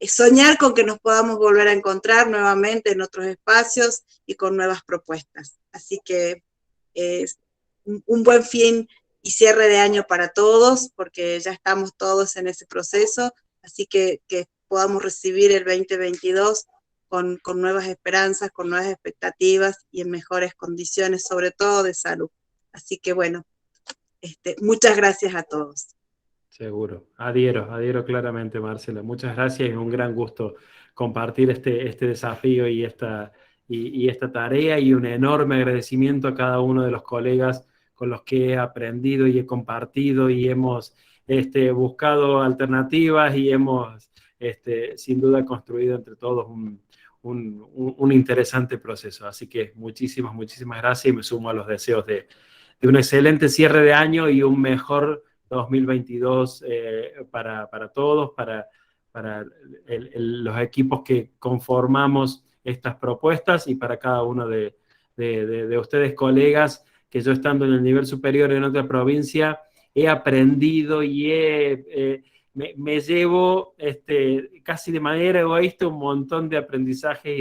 A: soñar con que nos podamos volver a encontrar nuevamente en otros espacios y con nuevas propuestas. Así que un buen fin y cierre de año para todos, porque ya estamos todos en ese proceso, así que podamos recibir el 2022 con nuevas esperanzas, con nuevas expectativas y en mejores condiciones, sobre todo de salud. Así que bueno, muchas gracias a todos.
C: Seguro, adhiero claramente, Marcela. Muchas gracias, es un gran gusto compartir este desafío y esta tarea, y un enorme agradecimiento a cada uno de los colegas con los que he aprendido y he compartido y hemos buscado alternativas y hemos sin duda construido entre todos un interesante proceso. Así que muchísimas gracias, y me sumo a los deseos de un excelente cierre de año y un mejor 2022 para todos, para los equipos que conformamos estas propuestas, y para cada uno de ustedes, colegas, que yo, estando en el nivel superior en otra provincia, he aprendido y me llevo casi de manera egoísta un montón de aprendizajes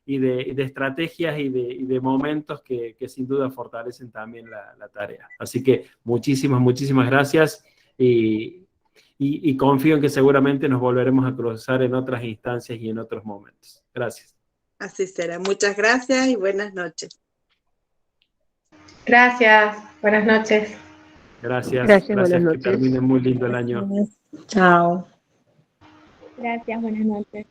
C: y de estrategias y de momentos que sin duda fortalecen también la tarea. Así que muchísimas gracias, y confío en que seguramente nos volveremos a cruzar en otras instancias y en otros momentos. Gracias.
A: Así será. Muchas gracias y buenas noches.
L: Gracias, buenas noches.
C: Gracias,
K: buenas noches.
C: Que termine muy lindo el año.
K: Chao.
J: Gracias, buenas noches.